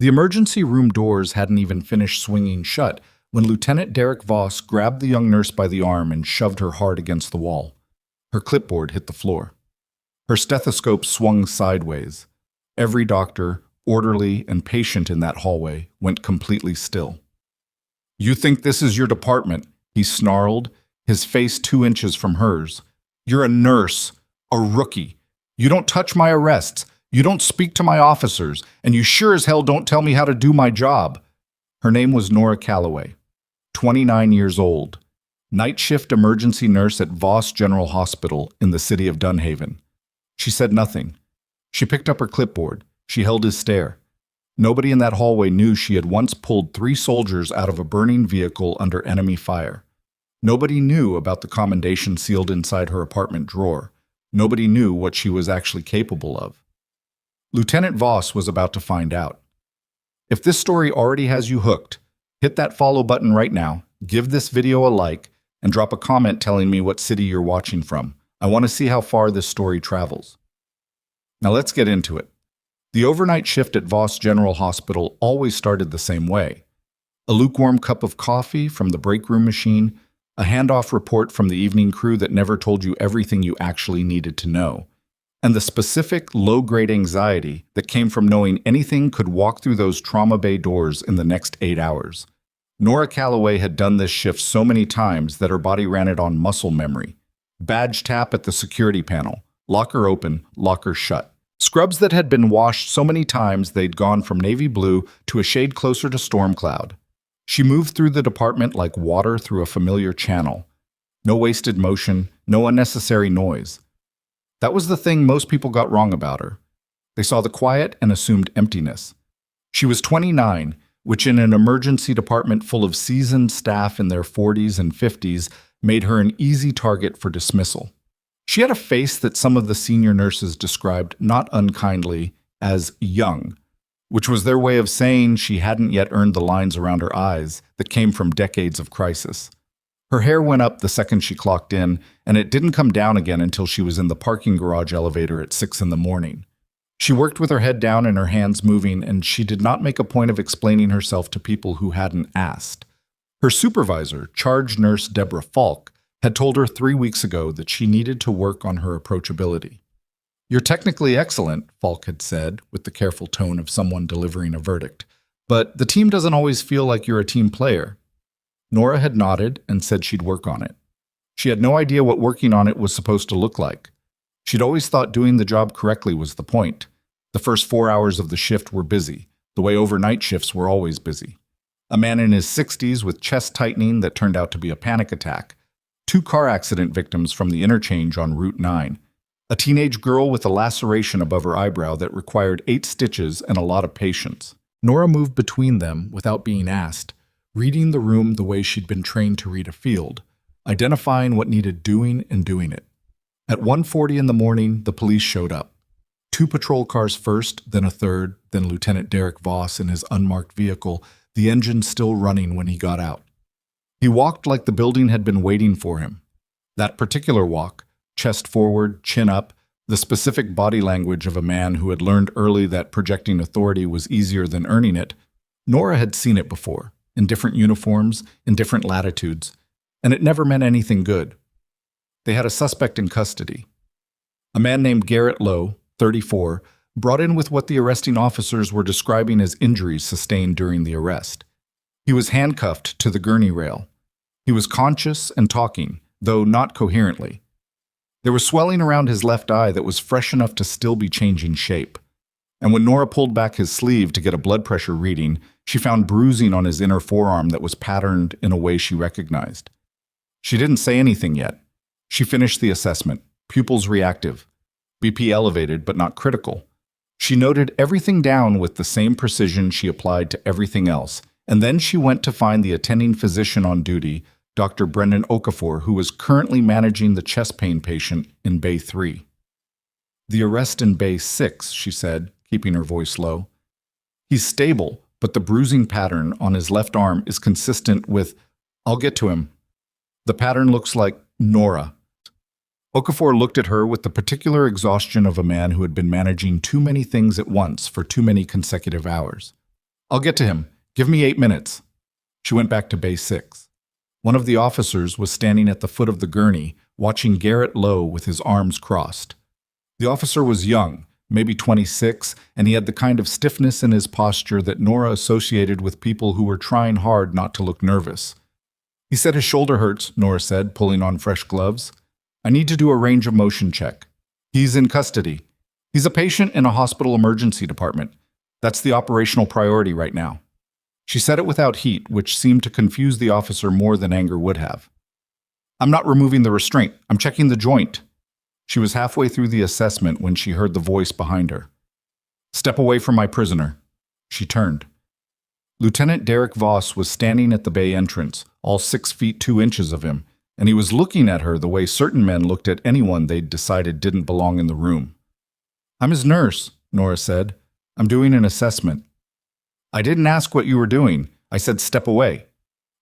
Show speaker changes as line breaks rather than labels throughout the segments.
The emergency room doors hadn't even finished swinging shut when Lieutenant Derek Voss grabbed the young nurse by the arm and shoved her hard against the wall. Her clipboard hit the floor. Her stethoscope swung sideways. Every doctor, orderly, and patient in that hallway went completely still. "You think this is your department?" he snarled, his face 2 inches from hers. "You're a nurse, a rookie. You don't touch my arrests. You don't speak to my officers, and you sure as hell don't tell me how to do my job." Her name was Nora Calloway, 29 years old, night shift emergency nurse at Voss General Hospital in the city of Dunhaven. She said nothing. She picked up her clipboard. She held his stare. Nobody in that hallway knew she had once pulled 3 soldiers out of a burning vehicle under enemy fire. Nobody knew about the commendation sealed inside her apartment drawer. Nobody knew what she was actually capable of. Lieutenant Voss was about to find out. If this story already has you hooked, hit that follow button right now, give this video a like, and drop a comment telling me what city you're watching from. I want to see how far this story travels. Now let's get into it. The overnight shift at Voss General Hospital always started the same way. A lukewarm cup of coffee from the break room machine, a handoff report from the evening crew that never told you everything you actually needed to know, and the specific low-grade anxiety that came from knowing anything could walk through those trauma bay doors in the next 8 hours. Nora Calloway had done this shift so many times that her body ran it on muscle memory. Badge tap at the security panel, locker open, locker shut. Scrubs that had been washed so many times they'd gone from navy blue to a shade closer to storm cloud. She moved through the department like water through a familiar channel. No wasted motion, no unnecessary noise. That was the thing most people got wrong about her. They saw the quiet and assumed emptiness. She was 29, which in an emergency department full of seasoned staff in their 40s and 50s made her an easy target for dismissal. She had a face that some of the senior nurses described not unkindly as young, which was their way of saying she hadn't yet earned the lines around her eyes that came from decades of crisis. Her hair went up the second she clocked in, and it didn't come down again until she was in the parking garage elevator at 6 in the morning. She worked with her head down and her hands moving, and she did not make a point of explaining herself to people who hadn't asked. Her supervisor, charge nurse Deborah Falk, had told her 3 weeks ago that she needed to work on her approachability. "You're technically excellent," Falk had said, with the careful tone of someone delivering a verdict, "but the team doesn't always feel like you're a team player." Nora had nodded and said she'd work on it. She had no idea what working on it was supposed to look like. She'd always thought doing the job correctly was the point. The first 4 hours of the shift were busy, the way overnight shifts were always busy. A man in his 60s with chest tightening that turned out to be a panic attack. 2 car accident victims from the interchange on Route 9. A teenage girl with a laceration above her eyebrow that required 8 stitches and a lot of patience. Nora moved between them without being asked, reading the room the way she'd been trained to read a field, identifying what needed doing and doing it. At 1:40 in the morning, the police showed up. 2 patrol cars first, then a third, then Lieutenant Derek Voss in his unmarked vehicle, the engine still running when he got out. He walked like the building had been waiting for him. That particular walk, chest forward, chin up, the specific body language of a man who had learned early that projecting authority was easier than earning it. Nora had seen it before, in different uniforms, in different latitudes, and it never meant anything good. They had a suspect in custody. A man named Garrett Lowe, 34, brought in with what the arresting officers were describing as injuries sustained during the arrest. He was handcuffed to the gurney rail. He was conscious and talking, though not coherently. There was swelling around his left eye that was fresh enough to still be changing shape. And when Nora pulled back his sleeve to get a blood pressure reading, she found bruising on his inner forearm that was patterned in a way she recognized. She didn't say anything yet. She finished the assessment, pupils reactive, BP elevated but not critical. She noted everything down with the same precision she applied to everything else, and then she went to find the attending physician on duty, Dr. Brendan Okafor, who was currently managing the chest pain patient in Bay 3. "The arrest in Bay 6, she said, keeping her voice low. "He's stable, but the bruising pattern on his left arm is consistent with, I'll get to him. The pattern looks like Nora." Okafor looked at her with the particular exhaustion of a man who had been managing too many things at once for too many consecutive hours. I'll get to him. Give me 8 minutes. She went back to Bay 6. One of the officers was standing at the foot of the gurney, watching Garrett Lowe with his arms crossed. The officer was young, maybe 26, and he had the kind of stiffness in his posture that Nora associated with people who were trying hard not to look nervous. He said his shoulder hurts, Nora said, pulling on fresh gloves. I need to do a range of motion check. He's in custody. He's a patient in a hospital emergency department. That's the operational priority right now. She said it without heat, which seemed to confuse the officer more than anger would have. I'm not removing the restraint. I'm checking the joint. She was halfway through the assessment when she heard the voice behind her. Step away from my prisoner. She turned. Lieutenant Derek Voss was standing at the bay entrance, all 6 feet 2 inches of him, and he was looking at her the way certain men looked at anyone they'd decided didn't belong in the room. I'm his nurse, Nora said. I'm doing an assessment. I didn't ask what you were doing. I said step away.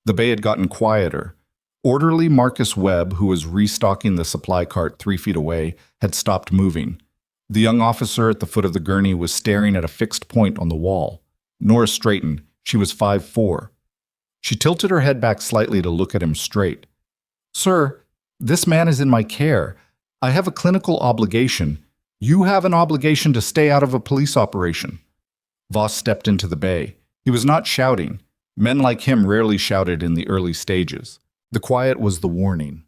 The bay had gotten quieter. Orderly Marcus Webb, who was restocking the supply cart 3 feet away, had stopped moving. The young officer at the foot of the gurney was staring at a fixed point on the wall. Nora straightened. She was 5'4". She tilted her head back slightly to look at him straight. Sir, this man is in my care. I have a clinical obligation. You have an obligation to stay out of a police operation. Voss stepped into the bay. He was not shouting. Men like him rarely shouted in the early stages. The quiet was the warning.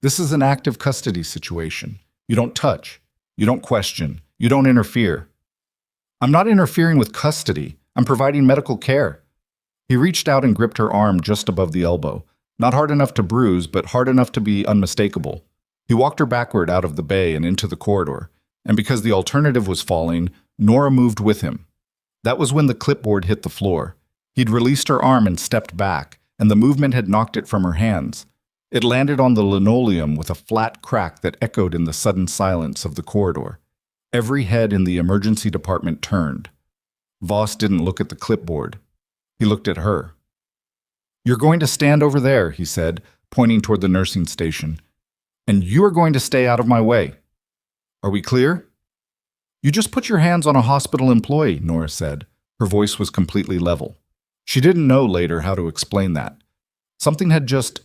This is an active custody situation. You don't touch. You don't question. You don't interfere. I'm not interfering with custody. I'm providing medical care. He reached out and gripped her arm just above the elbow. Not hard enough to bruise, but hard enough to be unmistakable. He walked her backward out of the bay and into the corridor. And because the alternative was falling, Nora moved with him. That was when the clipboard hit the floor. He'd released her arm and stepped back, and the movement had knocked it from her hands. It landed on the linoleum with a flat crack that echoed in the sudden silence of the corridor. Every head in the emergency department turned. Voss didn't look at the clipboard. He looked at her. You're going to stand over there, he said, pointing toward the nursing station. And you are going to stay out of my way. Are we clear? You just put your hands on a hospital employee, Nora said. Her voice was completely level. She didn't know later how to explain that. Something had just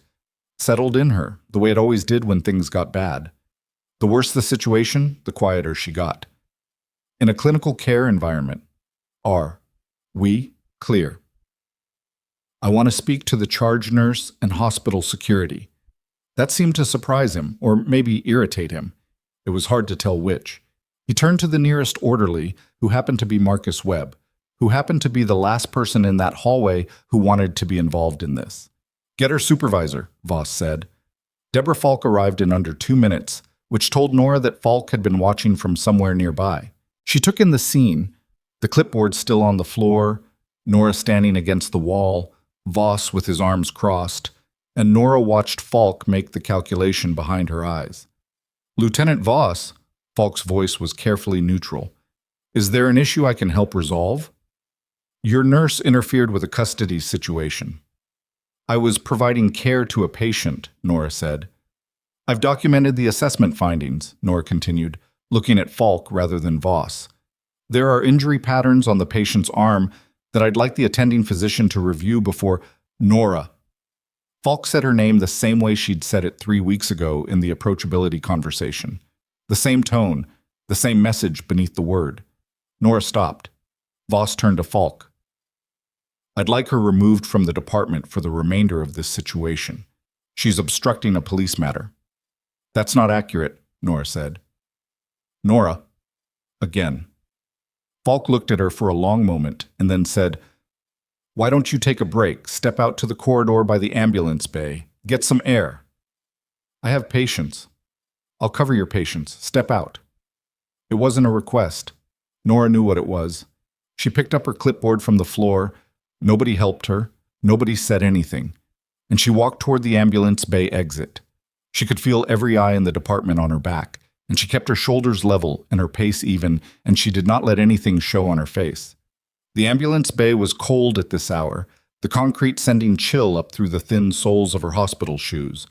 settled in her, the way it always did when things got bad. The worse the situation, the quieter she got. In a clinical care environment, are we clear? I want to speak to the charge nurse and hospital security. That seemed to surprise him, or maybe irritate him. It was hard to tell which. He turned to the nearest orderly, who happened to be Marcus Webb, who happened to be the last person in that hallway who wanted to be involved in this. Get her supervisor, Voss said. Deborah Falk arrived in under 2 minutes, which told Nora that Falk had been watching from somewhere nearby. She took in the scene, the clipboard still on the floor, Nora standing against the wall, Voss with his arms crossed, and Nora watched Falk make the calculation behind her eyes. Lieutenant Voss, Falk's voice was carefully neutral. Is there an issue I can help resolve? Your nurse interfered with a custody situation. I was providing care to a patient, Nora said. I've documented the assessment findings, Nora continued, looking at Falk rather than Voss. There are injury patterns on the patient's arm that I'd like the attending physician to review before Nora. Falk said her name the same way she'd said it 3 weeks ago in the approachability conversation. The same tone, the same message beneath the word. Nora stopped. Voss turned to Falk. I'd like her removed from the department for the remainder of this situation. She's obstructing a police matter. That's not accurate, Nora said. Nora. Again. Falk looked at her for a long moment and then said, Why don't you take a break, step out to the corridor by the ambulance bay, get some air? I have patience. I'll cover your patience. Step out. It wasn't a request. Nora knew what it was. She picked up her clipboard from the floor. Nobody helped her. Nobody said anything. And she walked toward the ambulance bay exit. She could feel every eye in the department on her back, and she kept her shoulders level and her pace even, and she did not let anything show on her face. The ambulance bay was cold at this hour, the concrete sending chill up through the thin soles of her hospital shoes.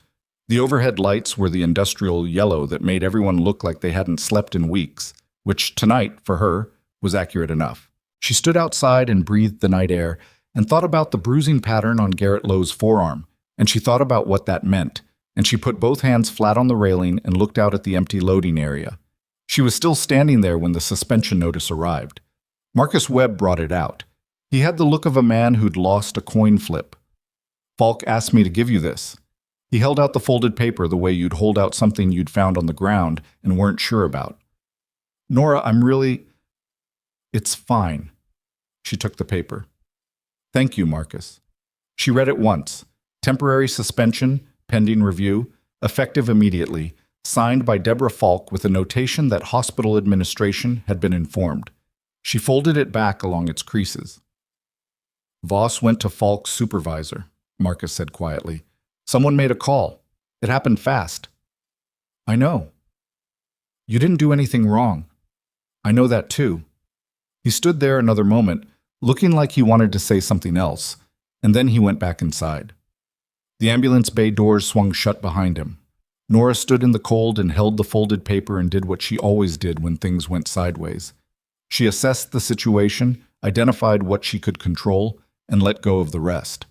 The overhead lights were the industrial yellow that made everyone look like they hadn't slept in weeks, which tonight, for her, was accurate enough. She stood outside and breathed the night air and thought about the bruising pattern on Garrett Lowe's forearm, and she thought about what that meant, and she put both hands flat on the railing and looked out at the empty loading area. She was still standing there when the suspension notice arrived. Marcus Webb brought it out. He had the look of a man who'd lost a coin flip. "Falk asked me to give you this." He held out the folded paper the way you'd hold out something you'd found on the ground and weren't sure about. "Nora, It's fine." She took the paper. "Thank you, Marcus." She read it once. Temporary suspension, pending review, effective immediately, signed by Deborah Falk with a notation that hospital administration had been informed. She folded it back along its creases. "Voss went to Falk's supervisor," Marcus said quietly. "Someone made a call. It happened fast." "I know." "You didn't do anything wrong." "I know that too." He stood there another moment, looking like he wanted to say something else, and then he went back inside. The ambulance bay doors swung shut behind him. Nora stood in the cold and held the folded paper and did what she always did when things went sideways. She assessed the situation, identified what she could control, and let go of the rest.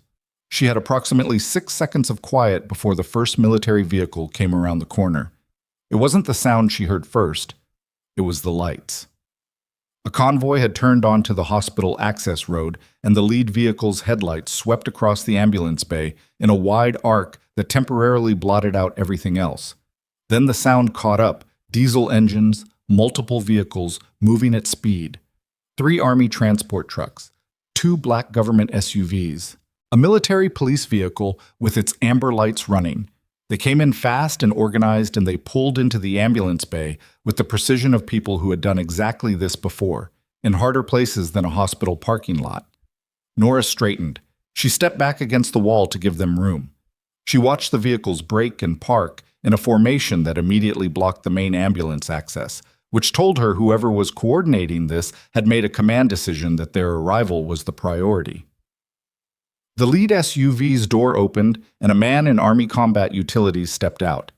She had approximately 6 seconds of quiet before the first military vehicle came around the corner. It wasn't the sound she heard first. It was the lights. A convoy had turned onto the hospital access road, and the lead vehicle's headlights swept across the ambulance bay in a wide arc that temporarily blotted out everything else. Then the sound caught up, diesel engines, multiple vehicles moving at speed. 3 Army transport trucks, 2 black government SUVs, a military police vehicle with its amber lights running. They came in fast and organized, and they pulled into the ambulance bay with the precision of people who had done exactly this before, in harder places than a hospital parking lot. Nora straightened. She stepped back against the wall to give them room. She watched the vehicles brake and park in a formation that immediately blocked the main ambulance access, which told her whoever was coordinating this had made a command decision that their arrival was the priority. The lead SUV's door opened, and a man in Army combat utilities stepped out.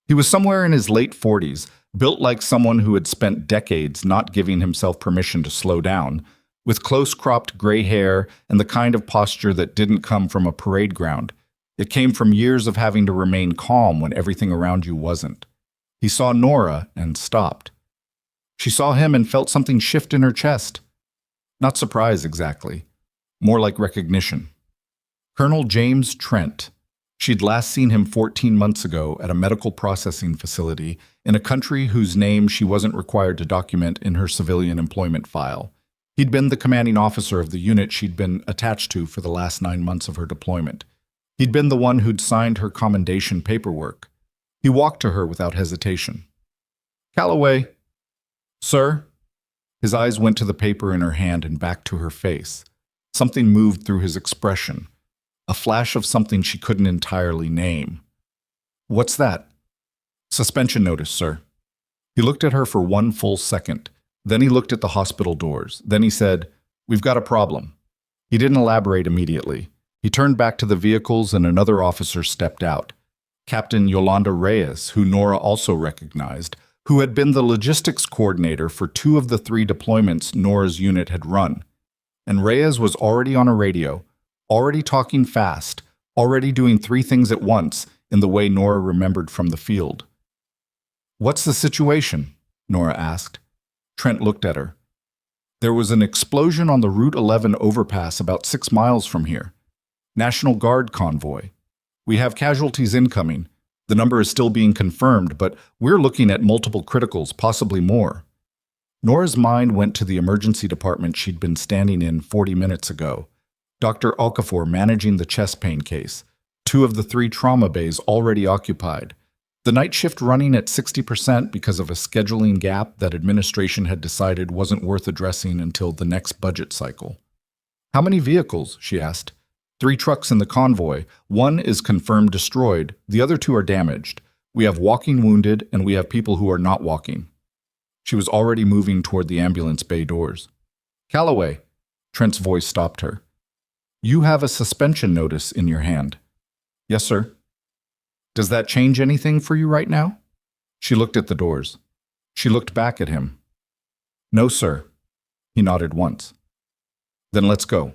He was somewhere in his late 40s, built like someone who had spent decades not giving himself permission to slow down, with close-cropped gray hair and the kind of posture that didn't come from a parade ground. It came from years of having to remain calm when everything around you wasn't. He saw Nora and stopped. She saw him and felt something shift in her chest. Not surprise exactly, more like recognition. Colonel James Trent. She'd last seen him 14 months ago at a medical processing facility in a country whose name she wasn't required to document in her civilian employment file. He'd been the commanding officer of the unit she'd been attached to for the last 9 months of her deployment. He'd been the one who'd signed her commendation paperwork. He walked to her without hesitation. "Calloway." "Sir?" His eyes went to the paper in her hand and back to her face. Something moved through his expression. A flash of something she couldn't entirely name. "What's that?" "Suspension notice, sir." He looked at her for 1 full second. Then he looked at the hospital doors. Then he said, "We've got a problem." He didn't elaborate immediately. He turned back to the vehicles and another officer stepped out. Captain Yolanda Reyes, who Nora also recognized, who had been the logistics coordinator for 2 of the 3 deployments Nora's unit had run. And Reyes was already on a radio, already talking fast, already doing 3 things at once in the way Nora remembered from the field. "What's the situation?" Nora asked. Trent looked at her. "There was an explosion on the Route 11 overpass about 6 miles from here. National Guard convoy. We have casualties incoming. The number is still being confirmed, but we're looking at multiple criticals, possibly more." Nora's mind went to the emergency department she'd been standing in 40 minutes ago. Dr. Okafor managing the chest pain case, 2 of the 3 trauma bays already occupied, the night shift running at 60% because of a scheduling gap that administration had decided wasn't worth addressing until the next budget cycle. "How many vehicles?" she asked. 3 trucks in the convoy. 1 is confirmed destroyed, the other 2 are damaged. We have walking wounded, and we have people who are not walking. She was already moving toward the ambulance bay doors. "Calloway," Trent's voice stopped her. "You have a suspension notice in your hand." "Yes, sir." "Does that change anything for you right now?" She looked at the doors. She looked back at him. "No, sir." He nodded once. Then let's go.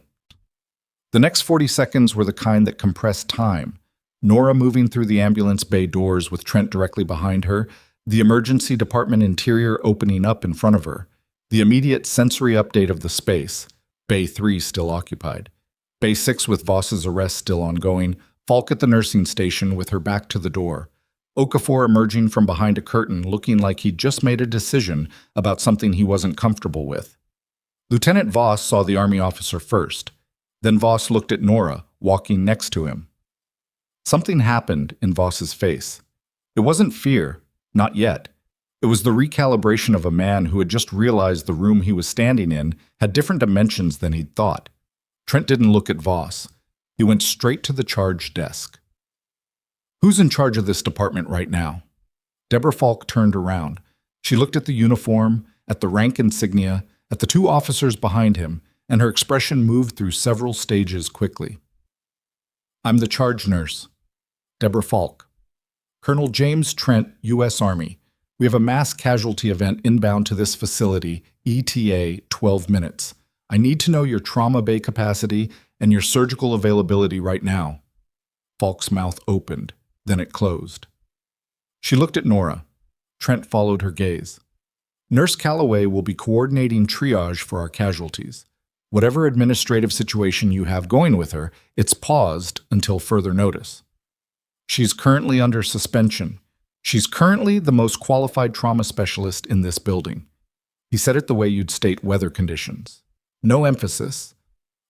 The next 40 seconds were the kind that compressed time. Nora moving through the ambulance bay doors with Trent directly behind her, the emergency department interior opening up in front of her, the immediate sensory update of the space, Bay 3 still occupied, Bay 6 with Voss's arrest still ongoing, Falk at the nursing station with her back to the door, Okafor emerging from behind a curtain looking like he'd just made a decision about something he wasn't comfortable with. Lieutenant Voss saw the army officer first. Then Voss looked at Nora, walking next to him. Something happened in Voss's face. It wasn't fear, not yet. It was the recalibration of a man who had just realized the room he was standing in had different dimensions than he'd thought. Trent didn't look at Voss. He went straight to the charge desk. "Who's in charge of this department right now?" Deborah Falk turned around. She looked at the uniform, at the rank insignia, at the two officers behind him, and her expression moved through several stages quickly. "I'm the charge nurse. Deborah Falk. Colonel James Trent, U.S. Army. We have a mass casualty event inbound to this facility, ETA 12 minutes. I need to know your trauma bay capacity and your surgical availability right now." Falk's mouth opened, then it closed. She looked at Nora. Trent followed her gaze. "Nurse Calloway will be coordinating triage for our casualties. Whatever administrative situation you have going with her, it's paused until further notice. She's currently under suspension. She's currently the most qualified trauma specialist in this building." He said it the way you'd state weather conditions. No emphasis.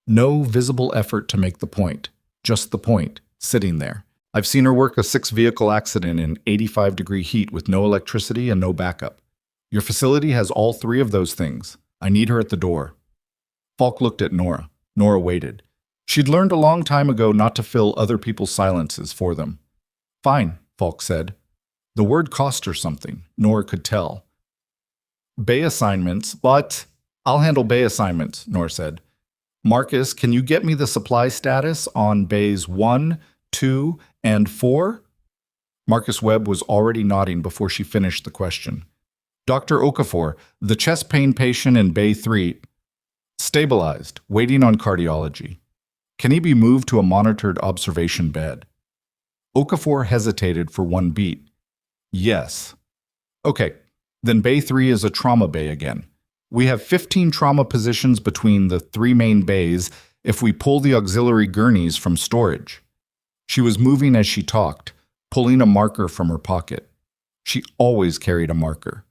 No visible effort to make the point. Just the point, sitting there. "I've seen her work a 6-vehicle accident in 85-degree heat with no electricity and no backup. Your facility has all 3 of those things. I need her at the door." Falk looked at Nora. Nora waited. She'd learned a long time ago not to fill other people's silences for them. "Fine," Falk said. The word cost her something, Nora could tell. "Bay assignments, but I'll handle bay assignments," Nora said. "Marcus, can you get me the supply status on bays 1, 2, and 4? Marcus Webb was already nodding before she finished the question. "Dr. Okafor, the chest pain patient in Bay 3, stabilized, waiting on cardiology. Can he be moved to a monitored observation bed?" Okafor hesitated for one beat. "Yes." "Okay, then Bay 3 is a trauma bay again. We have 15 trauma positions between the 3 main bays if we pull the auxiliary gurneys from storage." She was moving as she talked, pulling a marker from her pocket. She always carried a marker.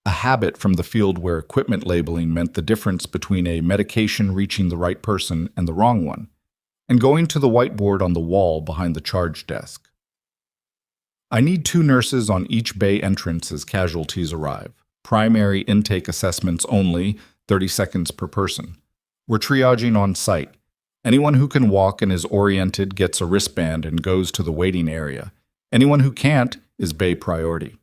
A habit from the field where equipment labeling meant the difference between a medication reaching the right person and the wrong one, and going to the whiteboard on the wall behind the charge desk. "I need 2 nurses on each bay entrance as casualties arrive. Primary intake assessments only, 30 seconds per person. We're triaging on site. Anyone who can walk and is oriented gets a wristband and goes to the waiting area. Anyone who can't is bay priority."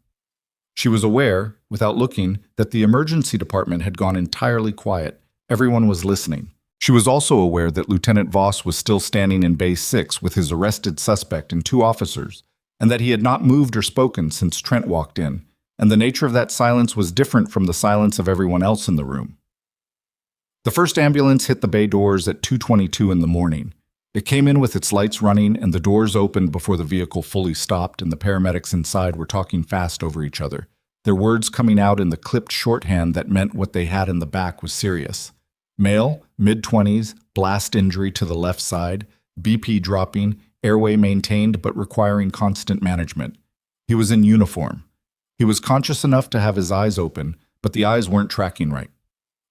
She was aware, without looking, that the emergency department had gone entirely quiet. Everyone was listening. She was also aware that Lieutenant Voss was still standing in Bay 6 with his arrested suspect and 2 officers, and that he had not moved or spoken since Trent walked in, and the nature of that silence was different from the silence of everyone else in the room. The first ambulance hit the bay doors at 2:22 in the morning. It came in with its lights running and the doors opened before the vehicle fully stopped, and the paramedics inside were talking fast over each other, their words coming out in the clipped shorthand that meant what they had in the back was serious. Male, mid-20s, blast injury to the left side, BP dropping, airway maintained but requiring constant management. He was in uniform. He was conscious enough to have his eyes open, but the eyes weren't tracking right.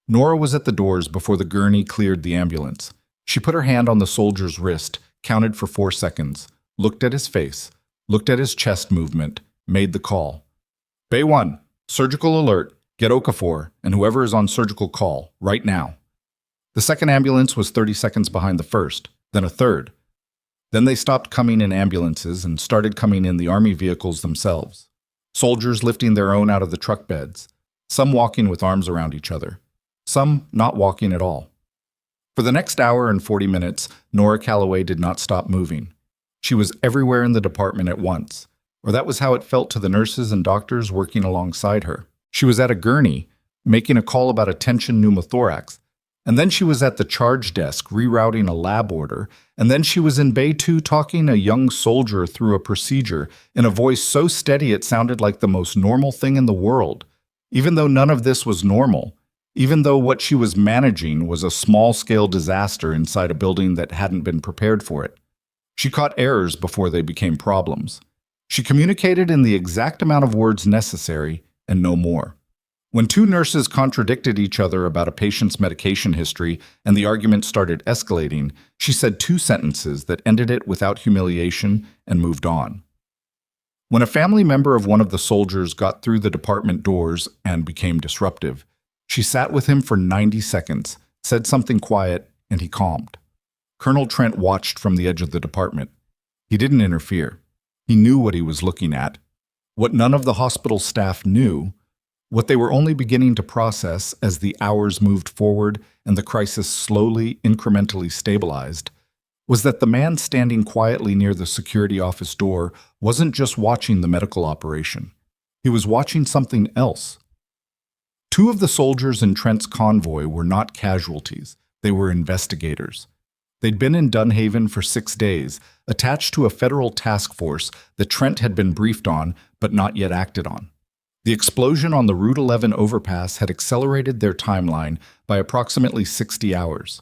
Nora was at the doors before the gurney cleared the ambulance. She put her hand on the soldier's wrist, counted for 4 seconds, looked at his face, looked at his chest movement, made the call. "Bay 1, surgical alert, get Okafor, and whoever is on surgical call, right now." The second ambulance was 30 seconds behind the first, then a third. Then they stopped coming in ambulances and started coming in the army vehicles themselves. Soldiers lifting their own out of the truck beds, some walking with arms around each other, some not walking at all. For the next hour and 40 minutes, Nora Calloway did not stop moving. She was everywhere in the department at once, or that was how it felt to the nurses and doctors working alongside her. She was at a gurney, making a call about a tension pneumothorax, And then she was at the charge desk rerouting a lab order, and then she was in Bay 2 talking a young soldier through a procedure in a voice so steady it sounded like the most normal thing in the world, even though none of this was normal, even though what she was managing was a small-scale disaster inside a building that hadn't been prepared for it. She caught errors before they became problems. She communicated in the exact amount of words necessary and no more. When two nurses contradicted each other about a patient's medication history and the argument started escalating, she said two sentences that ended it without humiliation and moved on. When a family member of one of the soldiers got through the department doors and became disruptive, she sat with him for 90 seconds, said something quiet, and he calmed. Colonel Trent watched from the edge of the department. He didn't interfere. He knew what he was looking at. What none of the hospital staff knew, what they were only beginning to process as the hours moved forward and the crisis slowly, incrementally stabilized, was that the man standing quietly near the security office door wasn't just watching the medical operation. He was watching something else. Two of the soldiers in Trent's convoy were not casualties. They were investigators. They'd been in Dunhaven for 6 days, attached to a federal task force that Trent had been briefed on but not yet acted on. The explosion on the Route 11 overpass had accelerated their timeline by approximately 60 hours.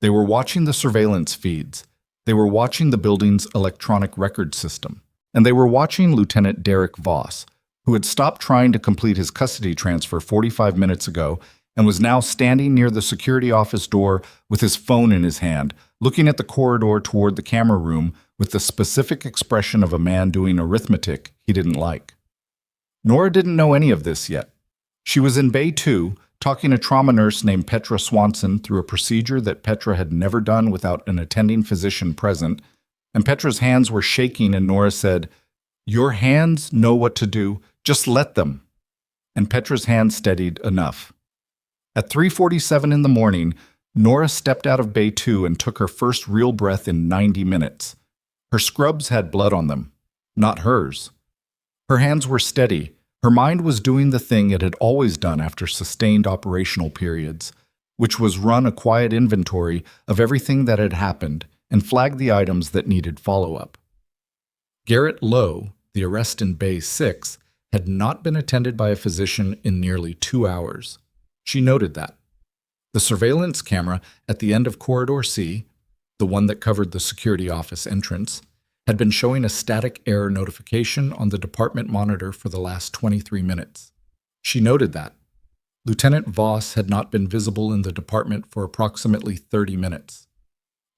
They were watching the surveillance feeds. They were watching the building's electronic record system. And they were watching Lieutenant Derek Voss, who had stopped trying to complete his custody transfer 45 minutes ago and was now standing near the security office door with his phone in his hand, looking at the corridor toward the camera room with the specific expression of a man doing arithmetic he didn't like. Nora didn't know any of this yet. She was in Bay 2, talking a trauma nurse named Petra Swanson through a procedure that Petra had never done without an attending physician present, and Petra's hands were shaking and Nora said, "Your hands know what to do, just let them." And Petra's hands steadied enough. At 3:47 in the morning, Nora stepped out of Bay 2 and took her first real breath in 90 minutes. Her scrubs had blood on them, not hers. Her hands were steady. Her mind was doing the thing it had always done after sustained operational periods, which was run a quiet inventory of everything that had happened and flag the items that needed follow-up. Garrett Lowe, the arrest in Bay 6, had not been attended by a physician in nearly 2 hours. She noted that. The surveillance camera at the end of Corridor C, the one that covered the security office entrance, had been showing a static error notification on the department monitor for the last 23 minutes. She noted that. Lieutenant Voss had not been visible in the department for approximately 30 minutes.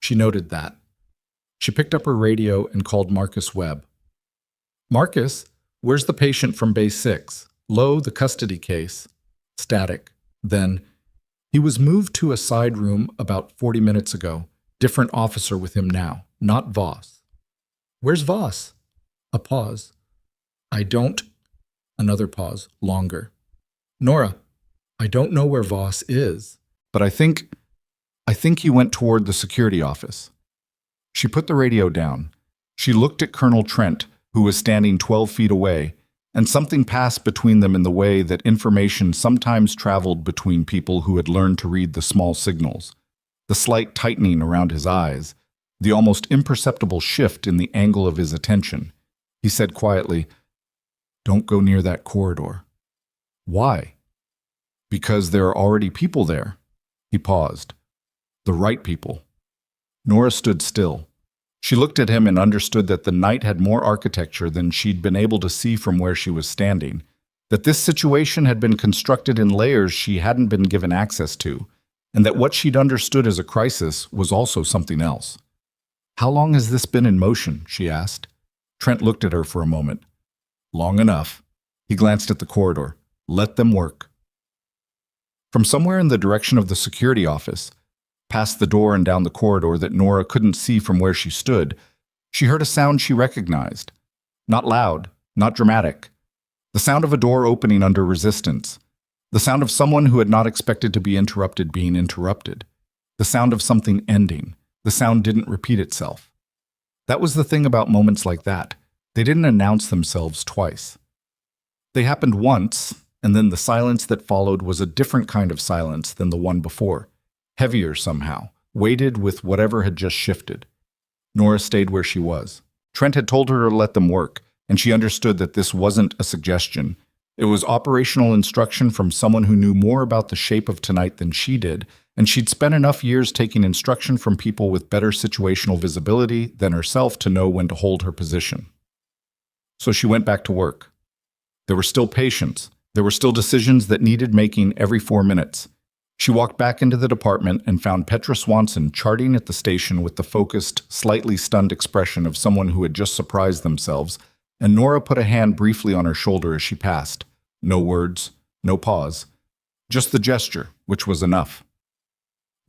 She noted that. She picked up her radio and called Marcus Webb. "Marcus, where's the patient from Bay 6? Lowe, the custody case." Static. Then, "He was moved to a side room about 40 minutes ago. Different officer with him now, not Voss." "Where's Voss?" A pause. "I don't..." Another pause, longer. "Nora, I don't know where Voss is, but I think he went toward the security office." She put the radio down. She looked at Colonel Trent, who was standing 12 feet away, and something passed between them in the way that information sometimes traveled between people who had learned to read the small signals. The slight tightening around his eyes, the almost imperceptible shift in the angle of his attention. He said quietly, "Don't go near that corridor." "Why?" "Because there are already people there." He paused. "The right people." Nora stood still. She looked at him and understood that the night had more architecture than she'd been able to see from where she was standing, that this situation had been constructed in layers she hadn't been given access to, and that what she'd understood as a crisis was also something else. "How long has this been in motion?" she asked. Trent looked at her for a moment. "Long enough." He glanced at the corridor. "Let them work." From somewhere in the direction of the security office, past the door and down the corridor that Nora couldn't see from where she stood, she heard a sound she recognized. Not loud, not dramatic. The sound of a door opening under resistance. The sound of someone who had not expected to be interrupted being interrupted. The sound of something ending. The sound didn't repeat itself. That was the thing about moments like that. They didn't announce themselves twice. They happened once, and then the silence that followed was a different kind of silence than the one before. heavier somehow, weighted with whatever had just shifted. Nora stayed where she was. Trent had told her to let them work, and she understood that this wasn't a suggestion. It was operational instruction from someone who knew more about the shape of tonight than she did, and she'd spent enough years taking instruction from people with better situational visibility than herself to know when to hold her position. So she went back to work. There were still patients. There were still decisions that needed making every 4 minutes. She walked back into the department and found Petra Swanson charting at the station with the focused, slightly stunned expression of someone who had just surprised themselves, and Nora put a hand briefly on her shoulder as she passed. No words, no pause. Just the gesture, which was enough.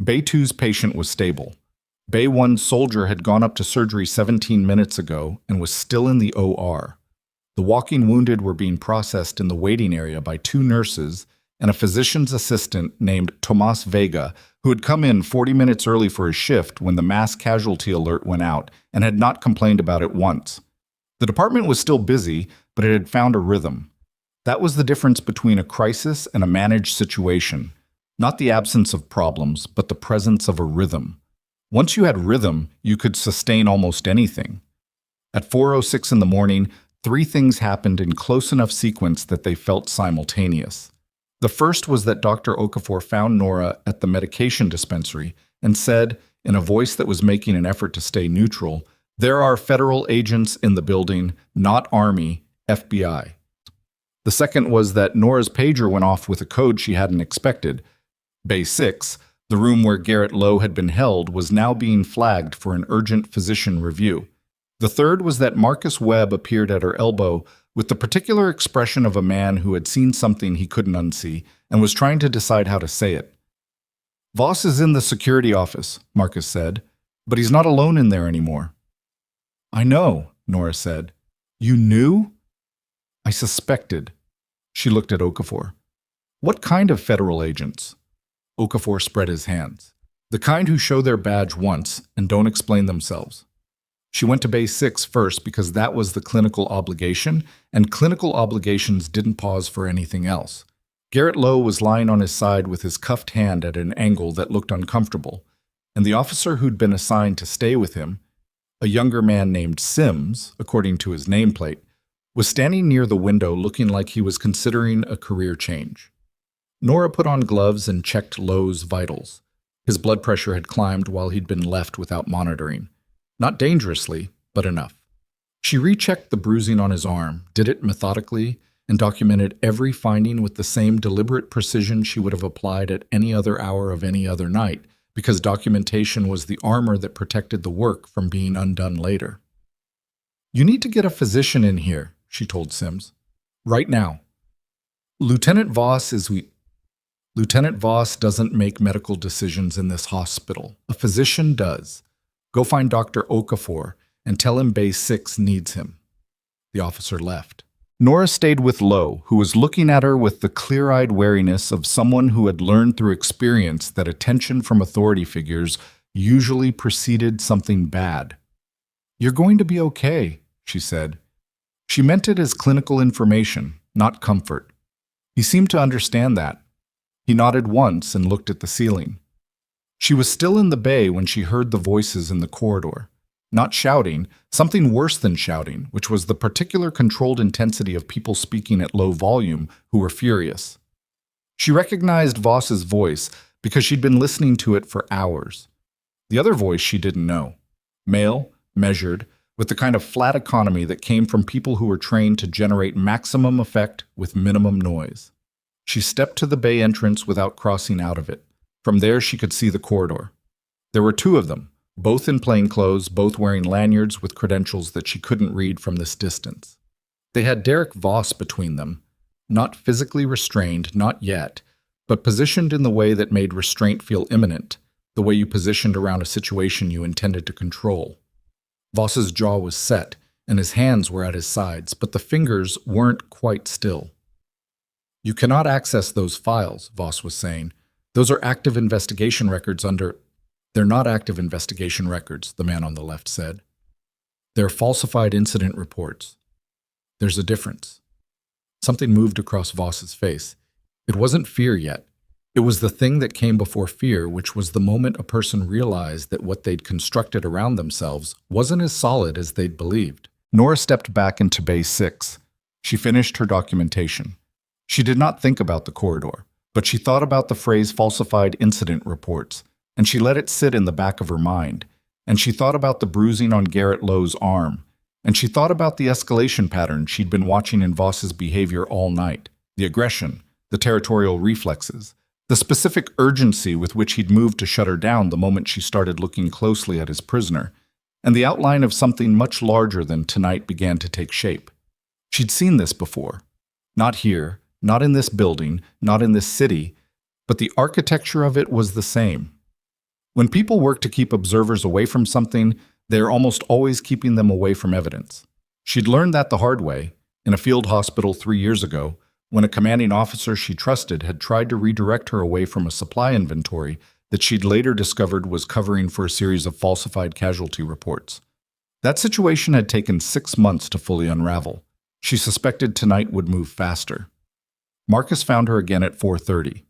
Bay 2's patient was stable. Bay 1's soldier had gone up to surgery 17 minutes ago and was still in the OR. The walking wounded were being processed in the waiting area by 2 nurses and a physician's assistant named Tomas Vega, who had come in 40 minutes early for his shift when the mass casualty alert went out and had not complained about it once. The department was still busy, but it had found a rhythm. That was the difference between a crisis and a managed situation. Not the absence of problems, but the presence of a rhythm. Once you had rhythm, you could sustain almost anything. At 4:06 in the morning, 3 things happened in close enough sequence that they felt simultaneous. The first was that Dr. Okafor found Nora at the medication dispensary and said, in a voice that was making an effort to stay neutral, "There are federal agents in the building, not Army, FBI." The second was that Nora's pager went off with a code she hadn't expected. Bay 6, the room where Garrett Lowe had been held, was now being flagged for an urgent physician review. The third was that Marcus Webb appeared at her elbow with the particular expression of a man who had seen something he couldn't unsee and was trying to decide how to say it. "Voss is in the security office," Marcus said, "but he's not alone in there anymore." "I know," Nora said. "You knew?" "I suspected." She looked at Okafor. "What kind of federal agents?" Okafor spread his hands. "The kind who show their badge once and don't explain themselves." She went to Bay 6 first because that was the clinical obligation, and clinical obligations didn't pause for anything else. Garrett Lowe was lying on his side with his cuffed hand at an angle that looked uncomfortable, and the officer who'd been assigned to stay with him, a younger man named Sims, according to his nameplate, was standing near the window looking like he was considering a career change. Nora put on gloves and checked Lowe's vitals. His blood pressure had climbed while he'd been left without monitoring. Not dangerously, but enough. She rechecked the bruising on his arm, did it methodically, and documented every finding with the same deliberate precision she would have applied at any other hour of any other night, because documentation was the armor that protected the work from being undone later. "You need to get a physician in here," she told Sims. "Right now. Lieutenant Voss doesn't make medical decisions in this hospital. A physician does. Go find Dr. Okafor and tell him Bay 6 needs him." The officer left. Nora stayed with Lowe, who was looking at her with the clear-eyed wariness of someone who had learned through experience that attention from authority figures usually preceded something bad. "You're going to be okay," she said. She meant it as clinical information, not comfort. He seemed to understand that. He nodded once and looked at the ceiling. She was still in the bay when she heard the voices in the corridor. Not shouting, something worse than shouting, which was the particular controlled intensity of people speaking at low volume who were furious. She recognized Voss's voice because she'd been listening to it for hours. The other voice she didn't know. Male, measured, with the kind of flat economy that came from people who were trained to generate maximum effect with minimum noise. She stepped to the bay entrance without crossing out of it. From there she could see the corridor. There were 2 of them, both in plain clothes, both wearing lanyards with credentials that she couldn't read from this distance. They had Derek Voss between them, not physically restrained, not yet, but positioned in the way that made restraint feel imminent, the way you positioned around a situation you intended to control. Voss's jaw was set, and his hands were at his sides, but the fingers weren't quite still. "You cannot access those files," Voss was saying. "Those are active investigation records under—" "They're not active investigation records," the man on the left said. "They're falsified incident reports. There's a difference." Something moved across Voss's face. It wasn't fear yet. It was the thing that came before fear, which was the moment a person realized that what they'd constructed around themselves wasn't as solid as they'd believed. Nora stepped back into Bay 6. She finished her documentation. She did not think about the corridor, but she thought about the phrase falsified incident reports, and she let it sit in the back of her mind. And she thought about the bruising on Garrett Lowe's arm, and she thought about the escalation pattern she'd been watching in Voss's behavior all night, the aggression, the territorial reflexes, the specific urgency with which he'd moved to shut her down the moment she started looking closely at his prisoner, and the outline of something much larger than tonight began to take shape. She'd seen this before. Not here, not in this building, not in this city, but the architecture of it was the same. When people work to keep observers away from something, they are almost always keeping them away from evidence. She'd learned that the hard way, in a field hospital 3 years ago, when a commanding officer she trusted had tried to redirect her away from a supply inventory that she'd later discovered was covering for a series of falsified casualty reports. That situation had taken 6 months to fully unravel. She suspected tonight would move faster. Marcus found her again at 4:30.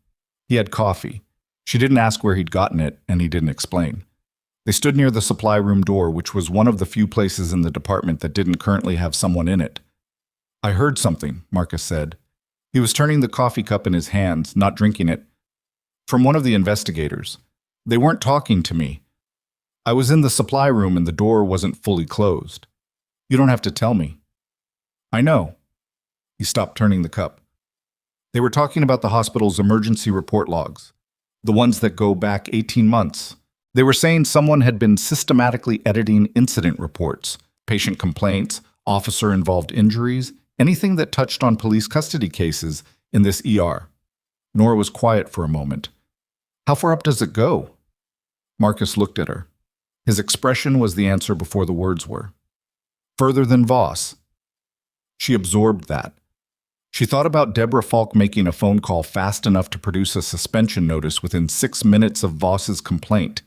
He had coffee. She didn't ask where he'd gotten it, and he didn't explain. They stood near the supply room door, which was one of the few places in the department that didn't currently have someone in it. "I heard something," Marcus said. He was turning the coffee cup in his hands, not drinking it. "From one of the investigators. They weren't talking to me. I was in the supply room and the door wasn't fully closed. You don't have to tell me." "I know." He stopped turning the cup. "They were talking about the hospital's emergency report logs, the ones that go back 18 months. They were saying someone had been systematically editing incident reports, patient complaints, officer-involved injuries, anything that touched on police custody cases in this ER. Nora was quiet for a moment. "How far up does it go?" Marcus looked at her. His expression was the answer before the words were. "Further than Voss." She absorbed that. She thought about Deborah Falk making a phone call fast enough to produce a suspension notice within 6 minutes of Voss's complaint.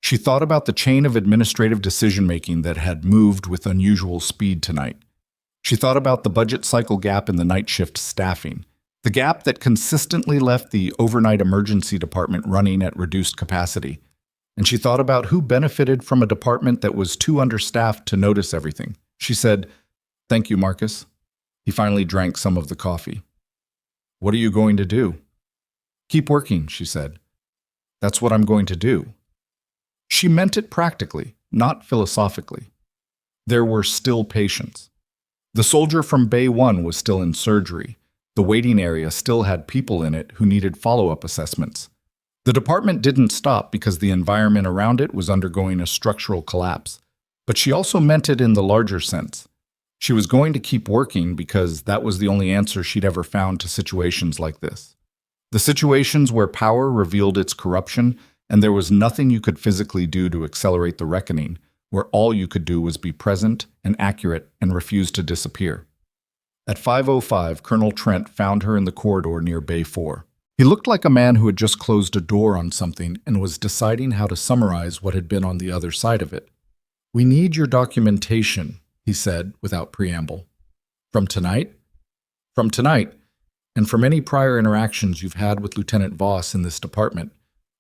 She thought about the chain of administrative decision-making that had moved with unusual speed tonight. She thought about the budget cycle gap in the night shift staffing, the gap that consistently left the overnight emergency department running at reduced capacity. And she thought about who benefited from a department that was too understaffed to notice everything. She said, "Thank you, Marcus." He finally drank some of the coffee. "What are you going to do?" "Keep working," she said. "That's what I'm going to do." She meant it practically, not philosophically. There were still patients. The soldier from Bay 1 was still in surgery. The waiting area still had people in it who needed follow-up assessments. The department didn't stop because the environment around it was undergoing a structural collapse. But she also meant it in the larger sense. She was going to keep working because that was the only answer she'd ever found to situations like this. The situations where power revealed its corruption and there was nothing you could physically do to accelerate the reckoning, where all you could do was be present and accurate and refuse to disappear. At 5:05, Colonel Trent found her in the corridor near Bay 4. He looked like a man who had just closed a door on something and was deciding how to summarize what had been on the other side of it. "We need your documentation," he said without preamble. "From tonight?" "From tonight, and from any prior interactions you've had with Lieutenant Voss in this department.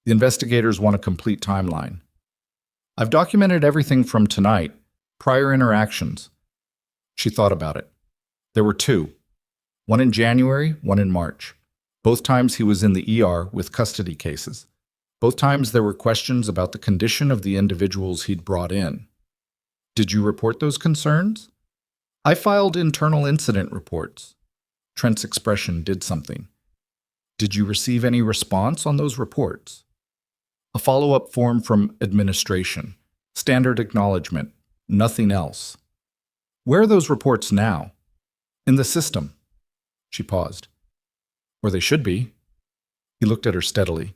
The investigators want a complete timeline." "I've documented everything from tonight. Prior interactions." She thought about it. There were 2. One in January, one in March. Both times he was in the ER with custody cases. Both times there were questions about the condition of the individuals he'd brought in. "Did you report those concerns?" "I filed internal incident reports." Trent's expression did something. "Did you receive any response on those reports?" "A follow-up form from administration. Standard acknowledgement. Nothing else." "Where are those reports now?" "In the system." She paused. "Or they should be." He looked at her steadily.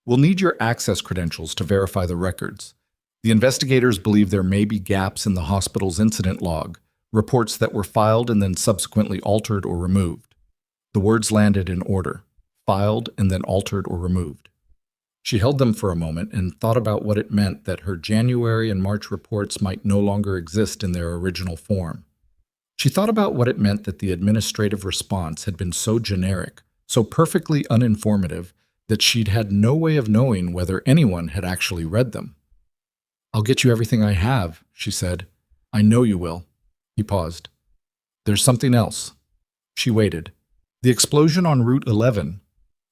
"We'll need your access credentials to verify the records. The investigators believe there may be gaps in the hospital's incident log, reports that were filed and then subsequently altered or removed." The words landed in order. Filed and then altered or removed. She held them for a moment and thought about what it meant that her January and March reports might no longer exist in their original form. She thought about what it meant that the administrative response had been so generic, so perfectly uninformative, that she'd had no way of knowing whether anyone had actually read them. "I'll get you everything I have," she said. "I know you will." He paused. "There's something else." She waited. "The explosion on Route 11.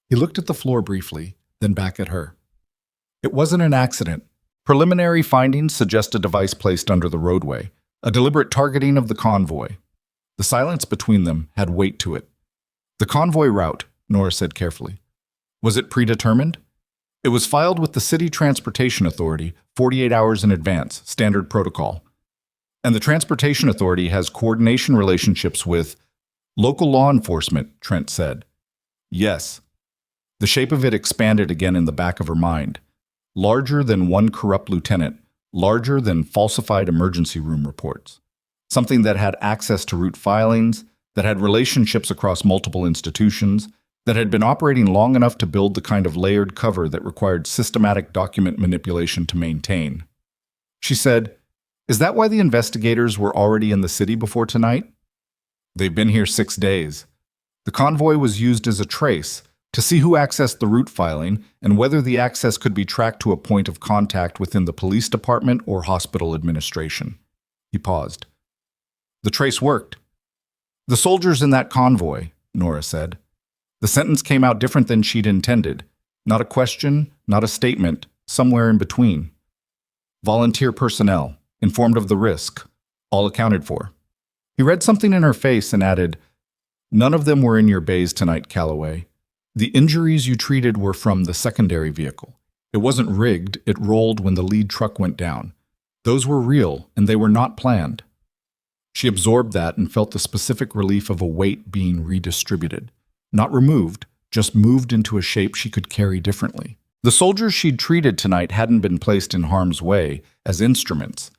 He looked at the floor briefly, then back at her. "It wasn't an accident. Preliminary findings suggest a device placed under the roadway, a deliberate targeting of the convoy." The silence between them had weight to it. "The convoy route," Nora said carefully. "Was it predetermined?" "It was filed with the City Transportation Authority 48 hours in advance, standard protocol. And the Transportation Authority has coordination relationships with local law enforcement," Trent said. "Yes." The shape of it expanded again in the back of her mind. Larger than one corrupt lieutenant, larger than falsified emergency room reports. Something that had access to route filings, that had relationships across multiple institutions, that had been operating long enough to build the kind of layered cover that required systematic document manipulation to maintain. She said, "Is that why the investigators were already in the city before tonight?" "They've been here 6 days. The convoy was used as a trace to see who accessed the route filing and whether the access could be tracked to a point of contact within the police department or hospital administration." He paused. "The trace worked." "The soldiers in that convoy," Nora said. The sentence came out different than she'd intended. Not a question, not a statement, somewhere in between. "Volunteer personnel, informed of the risk, all accounted for." He read something in her face and added, "None of them were in your bays tonight, Calloway. The injuries you treated were from the secondary vehicle. It wasn't rigged, it rolled when the lead truck went down. Those were real, and they were not planned." She absorbed that and felt the specific relief of a weight being redistributed. Not removed, just moved into a shape she could carry differently. The soldiers she'd treated tonight hadn't been placed in harm's way as instruments.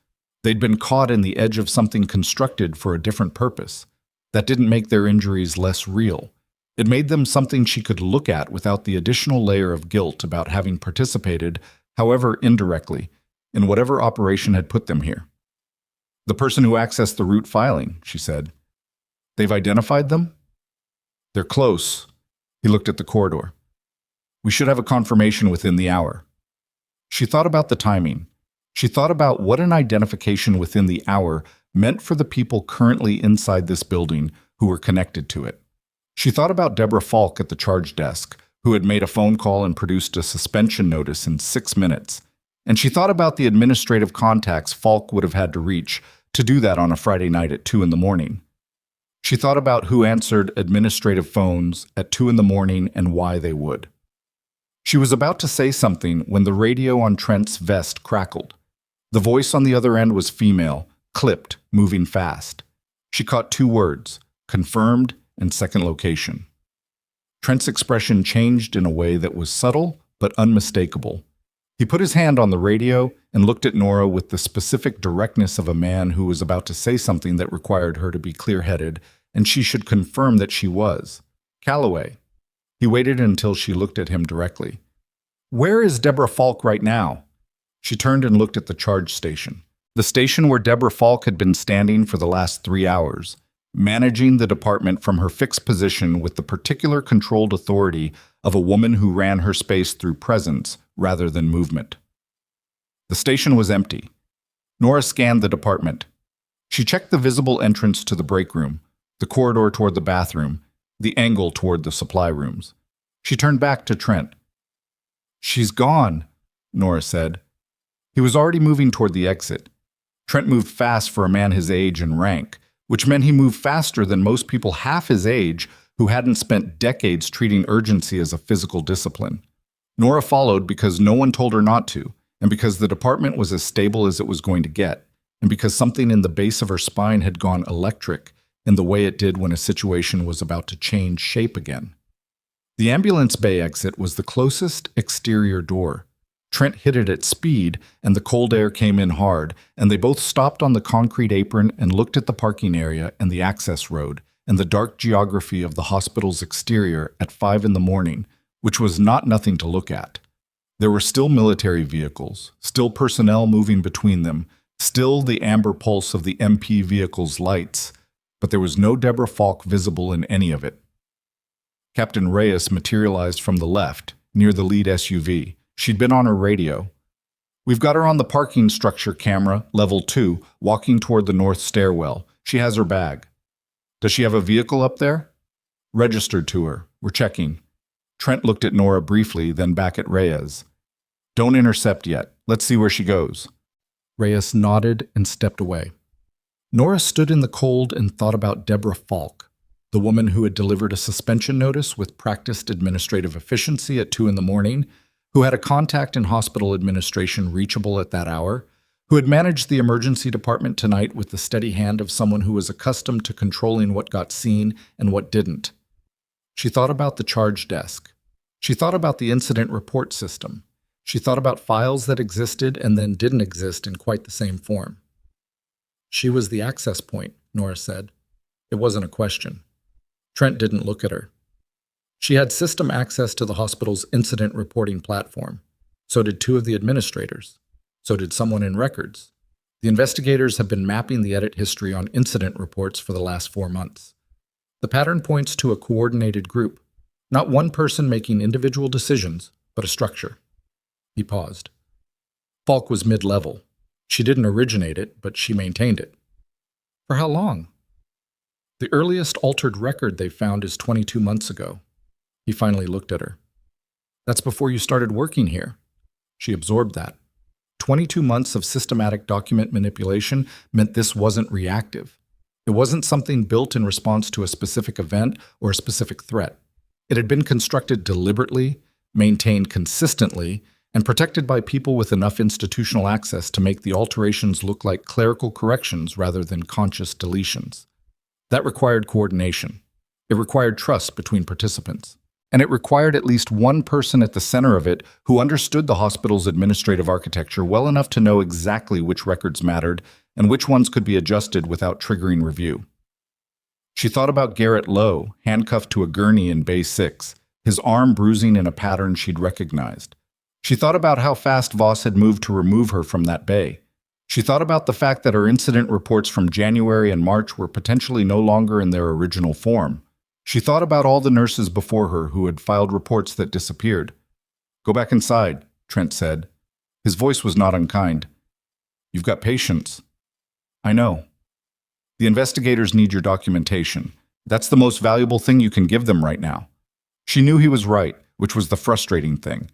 They'd been caught in the edge of something constructed for a different purpose. That didn't make their injuries less real. It made them something she could look at without the additional layer of guilt about having participated, however indirectly, in whatever operation had put them here. "The person who accessed the route filing," she said. "They've identified them?" "They're close." He looked at the corridor. "We should have a confirmation within the hour." She thought about the timing. She thought about what an identification within the hour meant for the people currently inside this building who were connected to it. She thought about Deborah Falk at the charge desk, who had made a phone call and produced a suspension notice in 6 minutes. And she thought about the administrative contacts Falk would have had to reach to do that on a Friday night at 2 in the morning. She thought about who answered administrative phones at 2 in the morning and why they would. She was about to say something when the radio on Trent's vest crackled. The voice on the other end was female, clipped, moving fast. She caught 2 words, confirmed and second location. Trent's expression changed in a way that was subtle but unmistakable. He put his hand on the radio and looked at Nora with the specific directness of a man who was about to say something that required her to be clear-headed, and she should confirm that she was. "Calloway." He waited until she looked at him directly. "Where is Deborah Falk right now?" She turned and looked at the charge station. The station where Deborah Falk had been standing for the last 3 hours, managing the department from her fixed position with the particular controlled authority of a woman who ran her space through presence rather than movement. The station was empty. Nora scanned the department. She checked the visible entrance to the break room, the corridor toward the bathroom, the angle toward the supply rooms. She turned back to Trent. "She's gone," Nora said. He was already moving toward the exit. Trent moved fast for a man his age and rank, which meant he moved faster than most people half his age who hadn't spent decades treating urgency as a physical discipline. Nora followed because no one told her not to, and because the department was as stable as it was going to get, and because something in the base of her spine had gone electric in the way it did when a situation was about to change shape again. The ambulance bay exit was the closest exterior door. Trent hit it at speed, and the cold air came in hard, and they both stopped on the concrete apron and looked at the parking area and the access road and the dark geography of the hospital's exterior at 5 in the morning, which was not nothing to look at. There were still military vehicles, still personnel moving between them, still the amber pulse of the MP vehicle's lights, but there was no Deborah Falk visible in any of it. Captain Reyes materialized from the left, near the lead SUV. She'd been on her radio. We've got her on the parking structure camera, level 2, walking toward the north stairwell. She has her bag. Does she have a vehicle up there? Registered to her. We're checking. Trent looked at Nora briefly, then back at Reyes. Don't intercept yet. Let's see where she goes. Reyes nodded and stepped away. Nora stood in the cold and thought about Deborah Falk, the woman who had delivered a suspension notice with practiced administrative efficiency at 2 a.m, who had a contact in hospital administration reachable at that hour, who had managed the emergency department tonight with the steady hand of someone who was accustomed to controlling what got seen and what didn't. She thought about the charge desk. She thought about the incident report system. She thought about files that existed and then didn't exist in quite the same form. She was the access point, Nora said. It wasn't a question. Trent didn't look at her. She had system access to the hospital's incident reporting platform. So did 2 of the administrators. So did someone in records. The investigators have been mapping the edit history on incident reports for the last 4 months. The pattern points to a coordinated group, not one person making individual decisions, but a structure. He paused. Falk was mid-level. She didn't originate it, but she maintained it. For how long? The earliest altered record they found is 22 months ago. He finally looked at her. That's before you started working here. She absorbed that. 22 months of systematic document manipulation meant this wasn't reactive. It wasn't something built in response to a specific event or a specific threat. It had been constructed deliberately, maintained consistently, and protected by people with enough institutional access to make the alterations look like clerical corrections rather than conscious deletions. That required coordination. It required trust between participants. And it required at least one person at the center of it who understood the hospital's administrative architecture well enough to know exactly which records mattered and which ones could be adjusted without triggering review. She thought about Garrett Lowe, handcuffed to a gurney in Bay 6, his arm bruising in a pattern she'd recognized. She thought about how fast Voss had moved to remove her from that bay. She thought about the fact that her incident reports from January and March were potentially no longer in their original form. She thought about all the nurses before her who had filed reports that disappeared. Go back inside, Trent said. His voice was not unkind. You've got patients. I know. The investigators need your documentation. That's the most valuable thing you can give them right now. She knew he was right, which was the frustrating thing.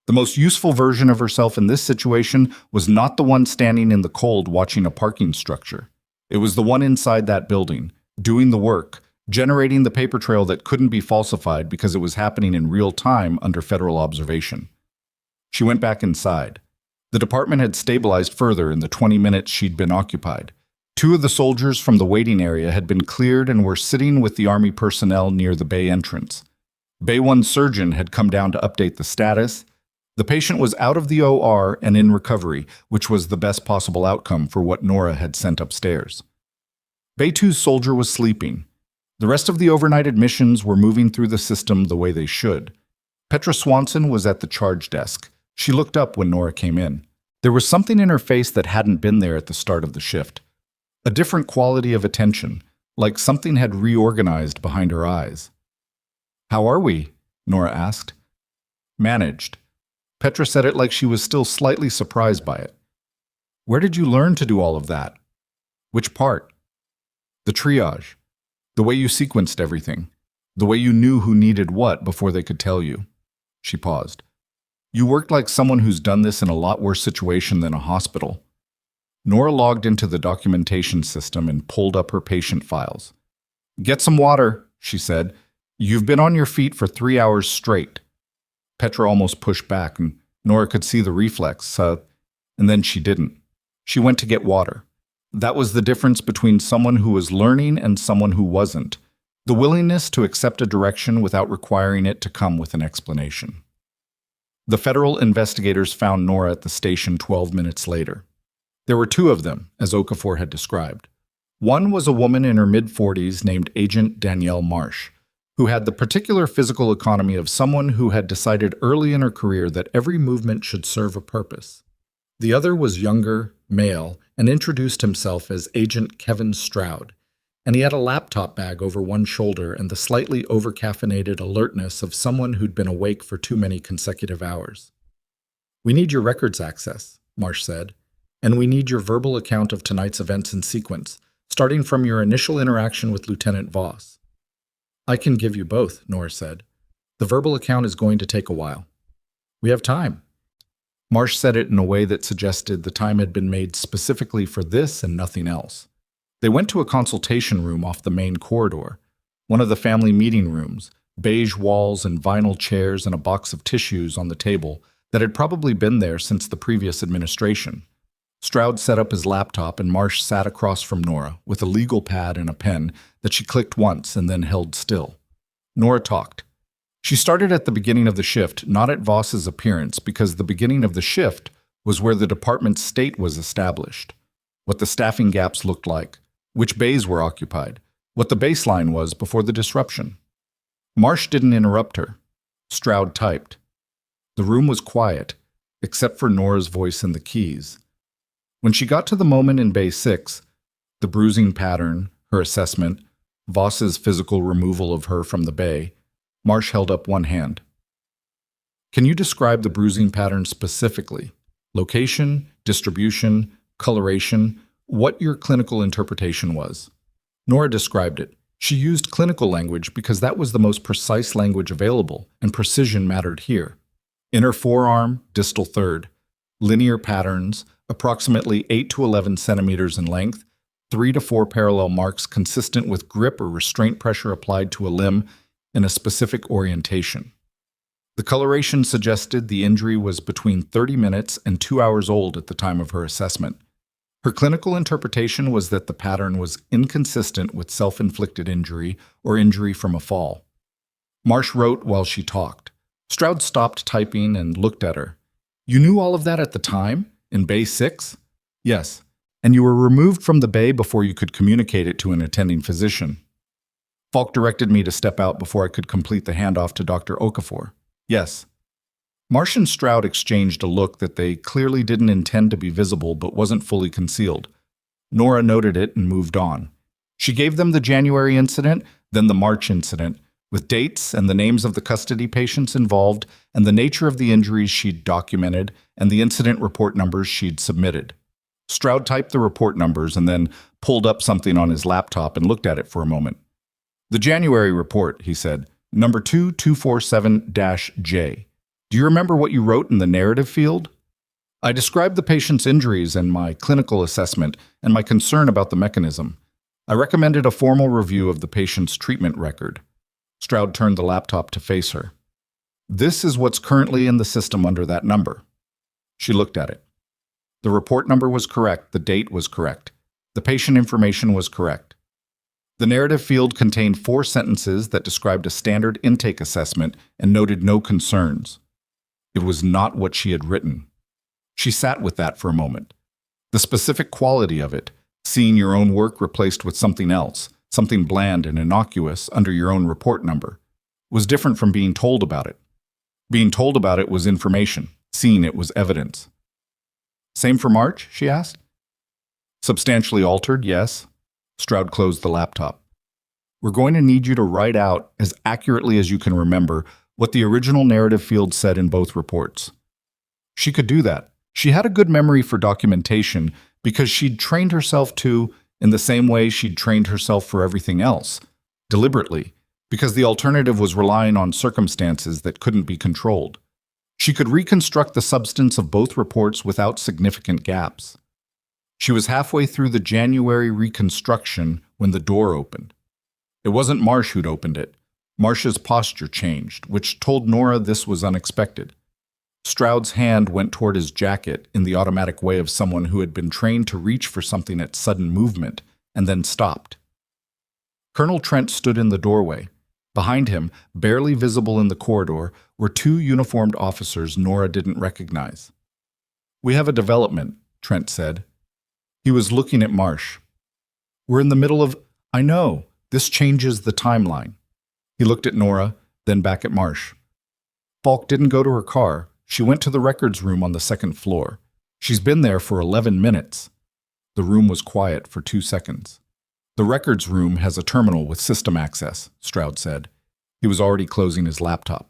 The most useful version of herself in this situation was not the one standing in the cold watching a parking structure. It was the one inside that building, doing the work, generating the paper trail that couldn't be falsified because it was happening in real time under federal observation. She went back inside. The department had stabilized further in the 20 minutes she'd been occupied. 2 of the soldiers from the waiting area had been cleared and were sitting with the Army personnel near the bay entrance. Bay 1 surgeon had come down to update the status. The patient was out of the OR and in recovery, which was the best possible outcome for what Nora had sent upstairs. Bay 2's soldier was sleeping. The rest of the overnight admissions were moving through the system the way they should. Petra Swanson was at the charge desk. She looked up when Nora came in. There was something in her face that hadn't been there at the start of the shift. A different quality of attention, like something had reorganized behind her eyes. How are we? Nora asked. Managed. Petra said it like she was still slightly surprised by it. Where did you learn to do all of that? Which part? The triage. The way you sequenced everything. The way you knew who needed what before they could tell you. She paused. You worked like someone who's done this in a lot worse situation than a hospital. Nora logged into the documentation system and pulled up her patient files. Get some water, she said. You've been on your feet for 3 hours straight. Petra almost pushed back, and Nora could see the reflex, and then she didn't. She went to get water. That was the difference between someone who was learning and someone who wasn't. The willingness to accept a direction without requiring it to come with an explanation. The federal investigators found Nora at the station 12 minutes later. There were 2 of them, as Okafor had described. One was a woman in her mid-40s named Agent Danielle Marsh, who had the particular physical economy of someone who had decided early in her career that every movement should serve a purpose. The other was younger, male, and introduced himself as Agent Kevin Stroud. and he had a laptop bag over one shoulder and the slightly over-caffeinated alertness of someone who'd been awake for too many consecutive hours. "We need your records access," Marsh said, "and we need your verbal account of tonight's events in sequence, starting from your initial interaction with Lieutenant Voss." "I can give you both," Nora said. "The verbal account is going to take a while." "We have time." Marsh said it in a way that suggested the time had been made specifically for this and nothing else. They went to a consultation room off the main corridor, one of the family meeting rooms, beige walls and vinyl chairs and a box of tissues on the table that had probably been there since the previous administration. Stroud set up his laptop and Marsh sat across from Nora with a legal pad and a pen that she clicked once and then held still. Nora talked. She started at the beginning of the shift, not at Voss's appearance, because the beginning of the shift was where the department's state was established, what the staffing gaps looked like, which bays were occupied, what the baseline was before the disruption. Marsh didn't interrupt her. Stroud typed. The room was quiet, except for Nora's voice and the keys. When she got to the moment in Bay 6, the bruising pattern, her assessment, Voss's physical removal of her from the bay, Marsh held up one hand. "Can you describe the bruising pattern specifically? Location, distribution, coloration, what your clinical interpretation was?" Nora described it. She used clinical language because that was the most precise language available, and precision mattered here. Inner forearm, distal third, linear patterns, approximately 8 to 11 centimeters in length, 3 to 4 parallel marks consistent with grip or restraint pressure applied to a limb in a specific orientation. The coloration suggested the injury was between 30 minutes and 2 hours old at the time of her assessment. Her clinical interpretation was that the pattern was inconsistent with self-inflicted injury or injury from a fall. Marsh wrote while she talked. Stroud stopped typing and looked at her. "You knew all of that at the time? In Bay 6? "Yes. And you were removed from the bay before you could communicate it to an attending physician." "Falk directed me to step out before I could complete the handoff to Dr. Okafor." "Yes." Marsh and Stroud exchanged a look that they clearly didn't intend to be visible but wasn't fully concealed. Nora noted it and moved on. She gave them the January incident, then the March incident, with dates and the names of the custody patients involved and the nature of the injuries she'd documented and the incident report numbers she'd submitted. Stroud typed the report numbers and then pulled up something on his laptop and looked at it for a moment. "The January report," he said, "number 2247-J. Do you remember what you wrote in the narrative field?" "I described the patient's injuries and my clinical assessment and my concern about the mechanism. I recommended a formal review of the patient's treatment record." Stroud turned the laptop to face her. "This is what's currently in the system under that number." She looked at it. The report number was correct, the date was correct, the patient information was correct. The narrative field contained 4 sentences that described a standard intake assessment and noted no concerns. It was not what she had written. She sat with that for a moment. The specific quality of it, seeing your own work replaced with something else, something bland and innocuous under your own report number, was different from being told about it. Being told about it was information. Seeing it was evidence. "Same for March?" she asked. "Substantially altered, yes." Stroud closed the laptop. "We're going to need you to write out, as accurately as you can remember, what the original narrative field said in both reports." She could do that. She had a good memory for documentation because she'd trained herself to, in the same way she'd trained herself for everything else, deliberately, because the alternative was relying on circumstances that couldn't be controlled. She could reconstruct the substance of both reports without significant gaps. She was halfway through the January reconstruction when the door opened. It wasn't Marsh who'd opened it. Marsh's posture changed, which told Nora this was unexpected. Stroud's hand went toward his jacket in the automatic way of someone who had been trained to reach for something at sudden movement, and then stopped. Colonel Trent stood in the doorway. Behind him, barely visible in the corridor, were 2 uniformed officers Nora didn't recognize. "We have a development," Trent said. He was looking at Marsh. "We're in the middle of—" "I know. This changes the timeline." He looked at Nora, then back at Marsh. "Falk didn't go to her car. She went to the records room on the 2nd floor. She's been there for 11 minutes. The room was quiet for 2 seconds. The records room has a terminal with system access, Stroud said. He was already closing his laptop.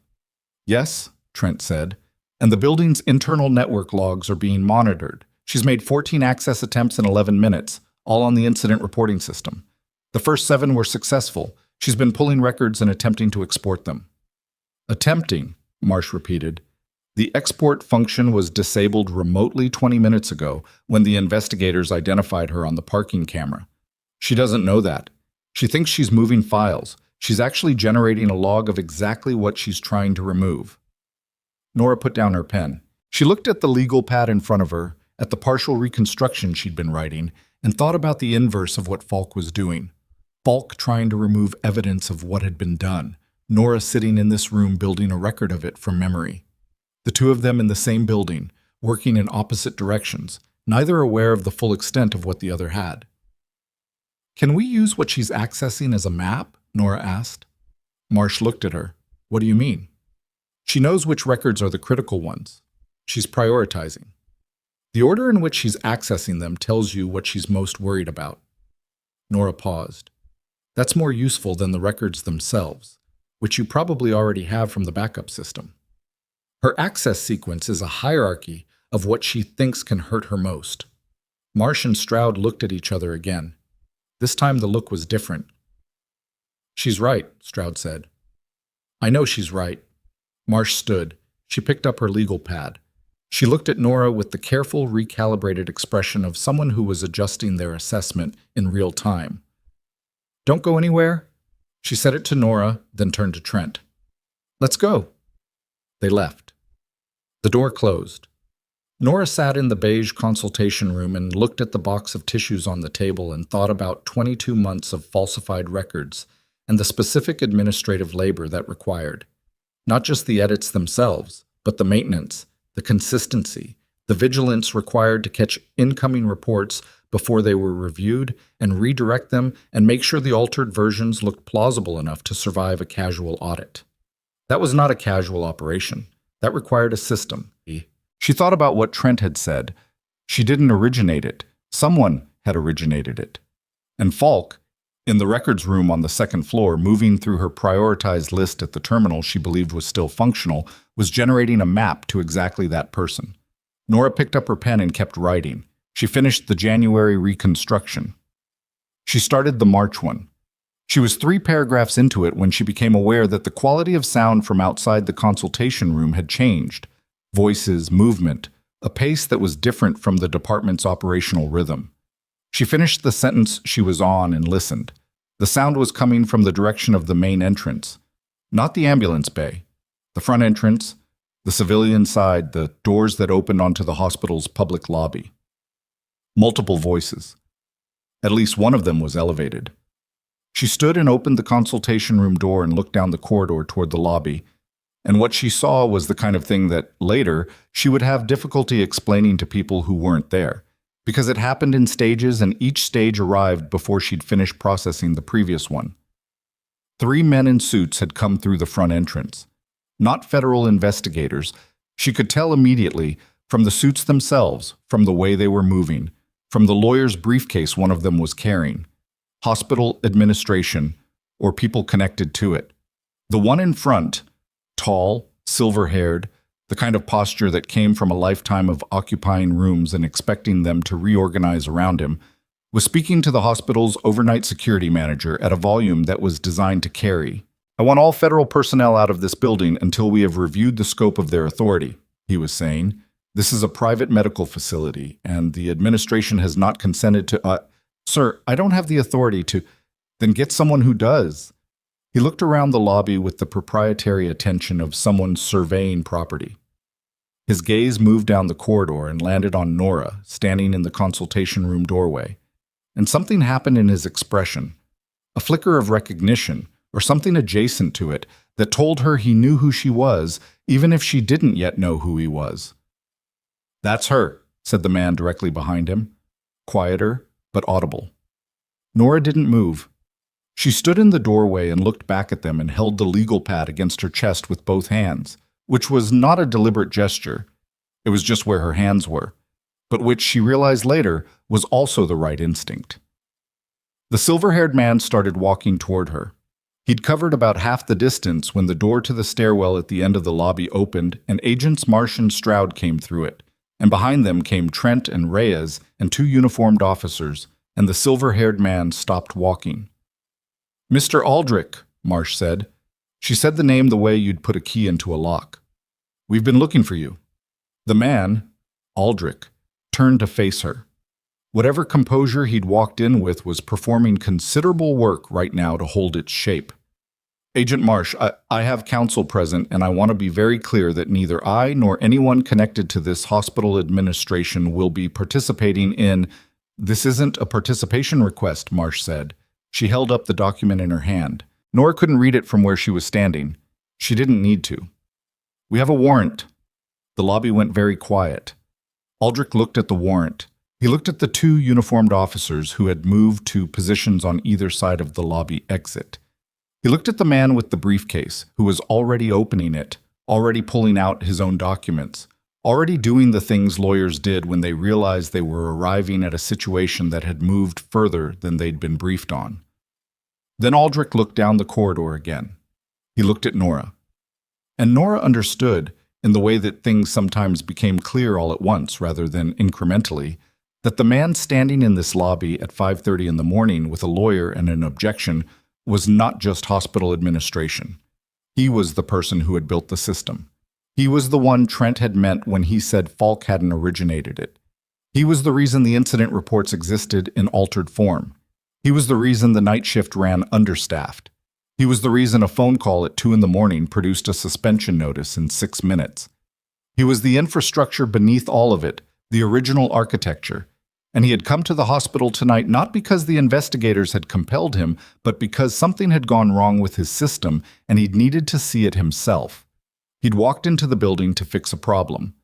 Yes, Trent said, and the building's internal network logs are being monitored. She's made 14 access attempts in 11 minutes, all on the incident reporting system. The first 7 were successful. She's been pulling records and attempting to export them. Attempting, Marsh repeated. The export function was disabled remotely 20 minutes ago when the investigators identified her on the parking camera. She doesn't know that. She thinks she's moving files. She's actually generating a log of exactly what she's trying to remove. Nora put down her pen. She looked at the legal pad in front of her, at the partial reconstruction she'd been writing, and thought about the inverse of what Falk was doing. Falk trying to remove evidence of what had been done. Nora sitting in this room building a record of it from memory. The two of them in the same building, working in opposite directions, neither aware of the full extent of what the other had. Can we use what she's accessing as a map? Nora asked. Marsh looked at her. What do you mean? She knows which records are the critical ones. She's prioritizing. The order in which she's accessing them tells you what she's most worried about. Nora paused. That's more useful than the records themselves, which you probably already have from the backup system. Her access sequence is a hierarchy of what she thinks can hurt her most. Marsh and Stroud looked at each other again. This time the look was different. She's right, Stroud said. I know she's right. Marsh stood. She picked up her legal pad. She looked at Nora with the careful, recalibrated expression of someone who was adjusting their assessment in real time. Don't go anywhere. She said it to Nora, then turned to Trent. Let's go. They left. The door closed. Nora sat in the beige consultation room and looked at the box of tissues on the table and thought about 22 months of falsified records and the specific administrative labor that required. Not just the edits themselves, but the maintenance, the consistency, the vigilance required to catch incoming reports before they were reviewed and redirect them and make sure the altered versions looked plausible enough to survive a casual audit. That was not a casual operation. That required a system. She thought about what Trent had said. She didn't originate it. Someone had originated it. And Falk, in the records room on the second floor, moving through her prioritized list at the terminal she believed was still functional, was generating a map to exactly that person. Nora picked up her pen and kept writing. She finished the January reconstruction. She started the March one. She was 3 paragraphs into it when she became aware that the quality of sound from outside the consultation room had changed. Voices, movement, a pace that was different from the department's operational rhythm. She finished the sentence she was on and listened. The sound was coming from the direction of the main entrance, not the ambulance bay. The front entrance, the civilian side, the doors that opened onto the hospital's public lobby. Multiple voices. At least one of them was elevated. She stood and opened the consultation room door and looked down the corridor toward the lobby, and what she saw was the kind of thing that, later, she would have difficulty explaining to people who weren't there, because it happened in stages and each stage arrived before she'd finished processing the previous one. 3 men in suits had come through the front entrance. Not federal investigators. She could tell immediately, from the suits themselves, from the way they were moving, from the lawyer's briefcase one of them was carrying. Hospital administration, or people connected to it. The one in front, tall, silver-haired, the kind of posture that came from a lifetime of occupying rooms and expecting them to reorganize around him, was speaking to the hospital's overnight security manager at a volume that was designed to carry. I want all federal personnel out of this building until we have reviewed the scope of their authority, he was saying. This is a private medical facility, and the administration has not consented to... Sir, I don't have the authority to... Then get someone who does. He looked around the lobby with the proprietary attention of someone surveying property. His gaze moved down the corridor and landed on Nora, standing in the consultation room doorway. And something happened in his expression, a flicker of recognition, or something adjacent to it, that told her he knew who she was, even if she didn't yet know who he was. That's her, said the man directly behind him, quieter but audible. Nora didn't move. She stood in the doorway and looked back at them and held the legal pad against her chest with both hands, which was not a deliberate gesture. It was just where her hands were, but which she realized later was also the right instinct. The silver-haired man started walking toward her. He'd covered about half the distance when the door to the stairwell at the end of the lobby opened and Agents Marsh and Stroud came through it, and behind them came Trent and Reyes and two uniformed officers, and the silver-haired man stopped walking. "Mr. Aldrich," Marsh said. She said the name the way you'd put a key into a lock. "We've been looking for you." The man, Aldrich, turned to face her. Whatever composure he'd walked in with was performing considerable work right now to hold its shape. "Agent Marsh, I have counsel present, and I want to be very clear that neither I nor anyone connected to this hospital administration will be participating in—" "This isn't a participation request," Marsh said. She held up the document in her hand. Nora couldn't read it from where she was standing. She didn't need to. "We have a warrant." The lobby went very quiet. Aldrich looked at the warrant. He looked at the two uniformed officers who had moved to positions on either side of the lobby exit. He looked at the man with the briefcase, who was already opening it, already pulling out his own documents, already doing the things lawyers did when they realized they were arriving at a situation that had moved further than they'd been briefed on. Then Aldrich looked down the corridor again. He looked at Nora. And Nora understood, in the way that things sometimes became clear all at once rather than incrementally, that the man standing in this lobby at 5:30 in the morning with a lawyer and an objection was not just hospital administration. He was the person who had built the system. He was the one Trent had meant when he said Falk hadn't originated it. He was the reason the incident reports existed in altered form. He was the reason the night shift ran understaffed. He was the reason a phone call at 2 in the morning produced a suspension notice in 6 minutes. He was the infrastructure beneath all of it, the original architecture. And he had come to the hospital tonight not because the investigators had compelled him, but because something had gone wrong with his system and he'd needed to see it himself. He'd walked into the building to fix a problem.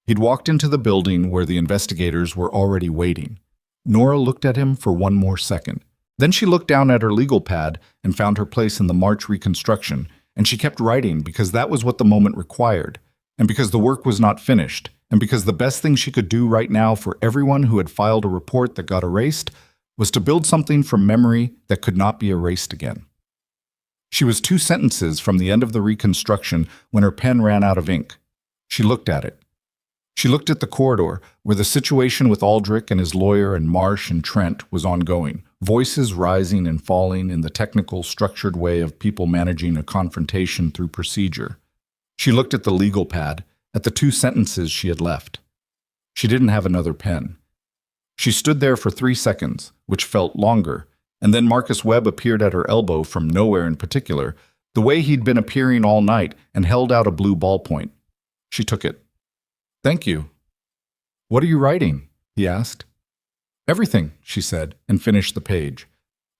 He'd walked into the building where the investigators were already waiting. Nora looked at him for one more second. Then she looked down at her legal pad and found her place in the March reconstruction, and she kept writing because that was what the moment required, and because the work was not finished, and because the best thing she could do right now for everyone who had filed a report that got erased was to build something from memory that could not be erased again. She was 2 sentences from the end of the reconstruction when her pen ran out of ink. She looked at it. She looked at the corridor, where the situation with Aldrich and his lawyer and Marsh and Trent was ongoing, voices rising and falling in the technical, structured way of people managing a confrontation through procedure. She looked at the legal pad, at the 2 sentences she had left. She didn't have another pen. She stood there for 3 seconds, which felt longer, and then Marcus Webb appeared at her elbow from nowhere in particular, the way he'd been appearing all night, and held out a blue ballpoint. She took it. "Thank you." "What are you writing?" he asked. "Everything," she said, and finished the page.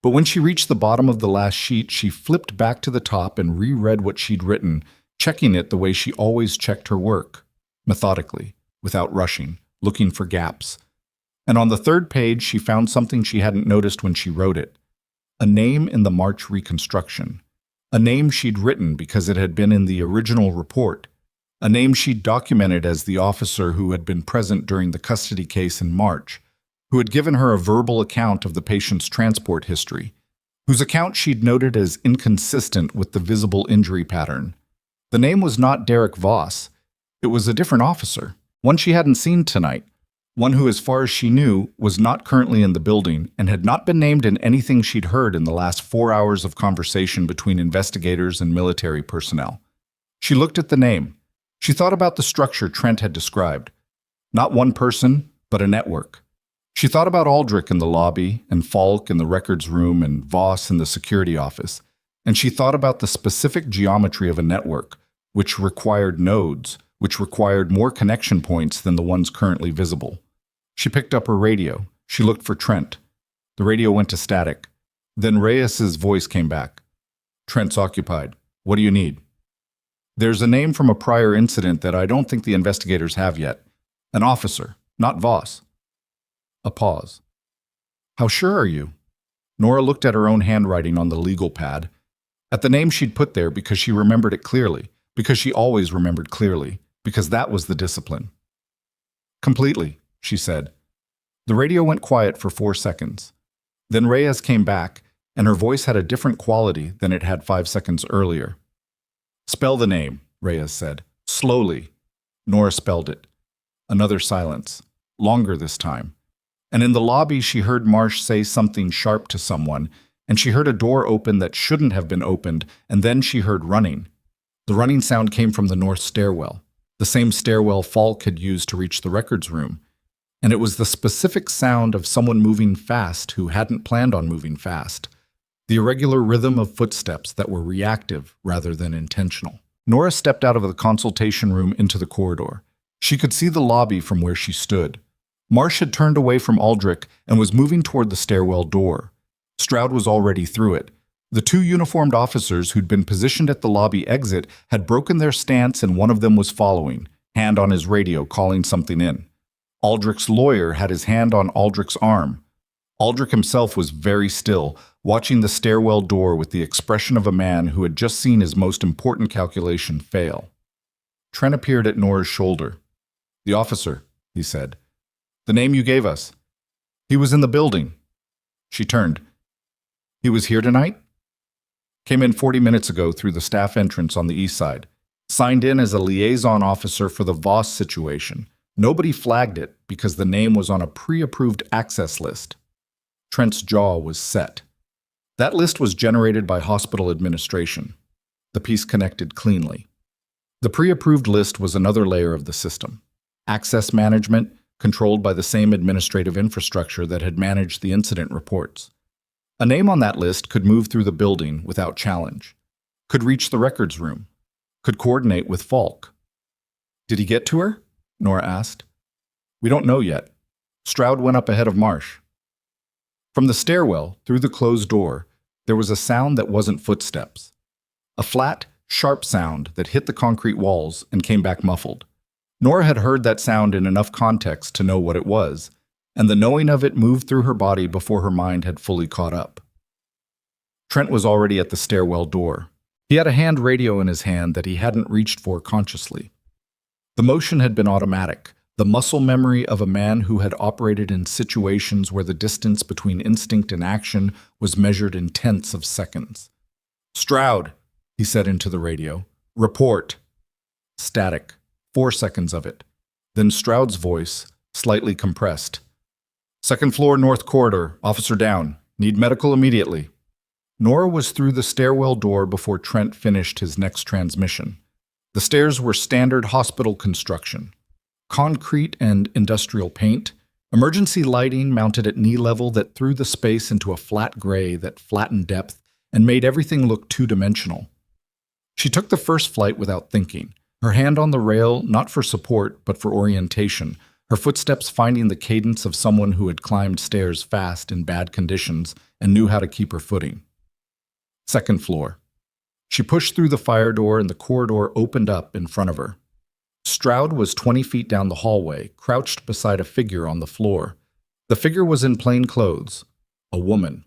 But when she reached the bottom of the last sheet, she flipped back to the top and reread what she'd written, checking it the way she always checked her work, methodically, without rushing, looking for gaps. And on the 3rd page, she found something she hadn't noticed when she wrote it. A name in the March reconstruction. A name she'd written because it had been in the original report. A name she'd documented as the officer who had been present during the custody case in March, who had given her a verbal account of the patient's transport history, whose account she'd noted as inconsistent with the visible injury pattern. The name was not Derek Voss. It was a different officer, one she hadn't seen tonight, one who, as far as she knew, was not currently in the building and had not been named in anything she'd heard in the last 4 hours of conversation between investigators and military personnel. She looked at the name. She thought about the structure Trent had described. Not one person, but a network. She thought about Aldrich in the lobby, and Falk in the records room, and Voss in the security office. And she thought about the specific geometry of a network, which required nodes, which required more connection points than the ones currently visible. She picked up her radio. She looked for Trent. The radio went to static. Then Reyes's voice came back. "Trent's occupied. What do you need?" "There's a name from a prior incident that I don't think the investigators have yet. An officer, not Voss." A pause. "How sure are you?" Nora looked at her own handwriting on the legal pad, at the name she'd put there because she remembered it clearly, because she always remembered clearly, because that was the discipline. "Completely," she said. The radio went quiet for 4 seconds. Then Reyes came back, and her voice had a different quality than it had 5 seconds earlier. "Spell the name," Reyes said. "Slowly." Nora spelled it. Another silence, longer this time. And in the lobby she heard Marsh say something sharp to someone, and she heard a door open that shouldn't have been opened, and then she heard running. The running sound came from the north stairwell, the same stairwell Falk had used to reach the records room. And it was the specific sound of someone moving fast who hadn't planned on moving fast. The irregular rhythm of footsteps that were reactive rather than intentional. Nora stepped out of the consultation room into the corridor. She could see the lobby from where she stood. Marsh had turned away from Aldrich and was moving toward the stairwell door. Stroud was already through it. The two uniformed officers who'd been positioned at the lobby exit had broken their stance, and one of them was following, hand on his radio calling something in. Aldrich's lawyer had his hand on Aldrich's arm. Aldrich himself was very still, watching the stairwell door with the expression of a man who had just seen his most important calculation fail. Trent appeared at Nora's shoulder. "The officer," he said. "The name you gave us." "He was in the building." She turned. "He was here tonight?" "Came in 40 minutes ago through the staff entrance on the east side. Signed in as a liaison officer for the Voss situation. Nobody flagged it because the name was on a pre-approved access list." Trent's jaw was set. That list was generated by hospital administration. The piece connected cleanly. The pre-approved list was another layer of the system. Access management, controlled by the same administrative infrastructure that had managed the incident reports. A name on that list could move through the building without challenge, could reach the records room, could coordinate with Falk. "Did he get to her?" Nora asked. "We don't know yet. Stroud went up ahead of Marsh." From the stairwell, through the closed door, there was a sound that wasn't footsteps. A flat, sharp sound that hit the concrete walls and came back muffled. Nora had heard that sound in enough context to know what it was, and the knowing of it moved through her body before her mind had fully caught up. Trent was already at the stairwell door. He had a hand radio in his hand that he hadn't reached for consciously. The motion had been automatic, the muscle memory of a man who had operated in situations where the distance between instinct and action was measured in tenths of seconds. "Stroud," he said into the radio. "Report." Static. 4 seconds of it. Then Stroud's voice, slightly compressed. "Second floor, north corridor. Officer down. Need medical immediately." Nora was through the stairwell door before Trent finished his next transmission. The stairs were standard hospital construction. Concrete and industrial paint, emergency lighting mounted at knee level that threw the space into a flat gray that flattened depth and made everything look two-dimensional. She took the first flight without thinking, her hand on the rail not for support but for orientation, her footsteps finding the cadence of someone who had climbed stairs fast in bad conditions and knew how to keep her footing. Second floor. She pushed through the fire door and the corridor opened up in front of her. Stroud was 20 feet down the hallway, crouched beside a figure on the floor. The figure was in plain clothes, a woman.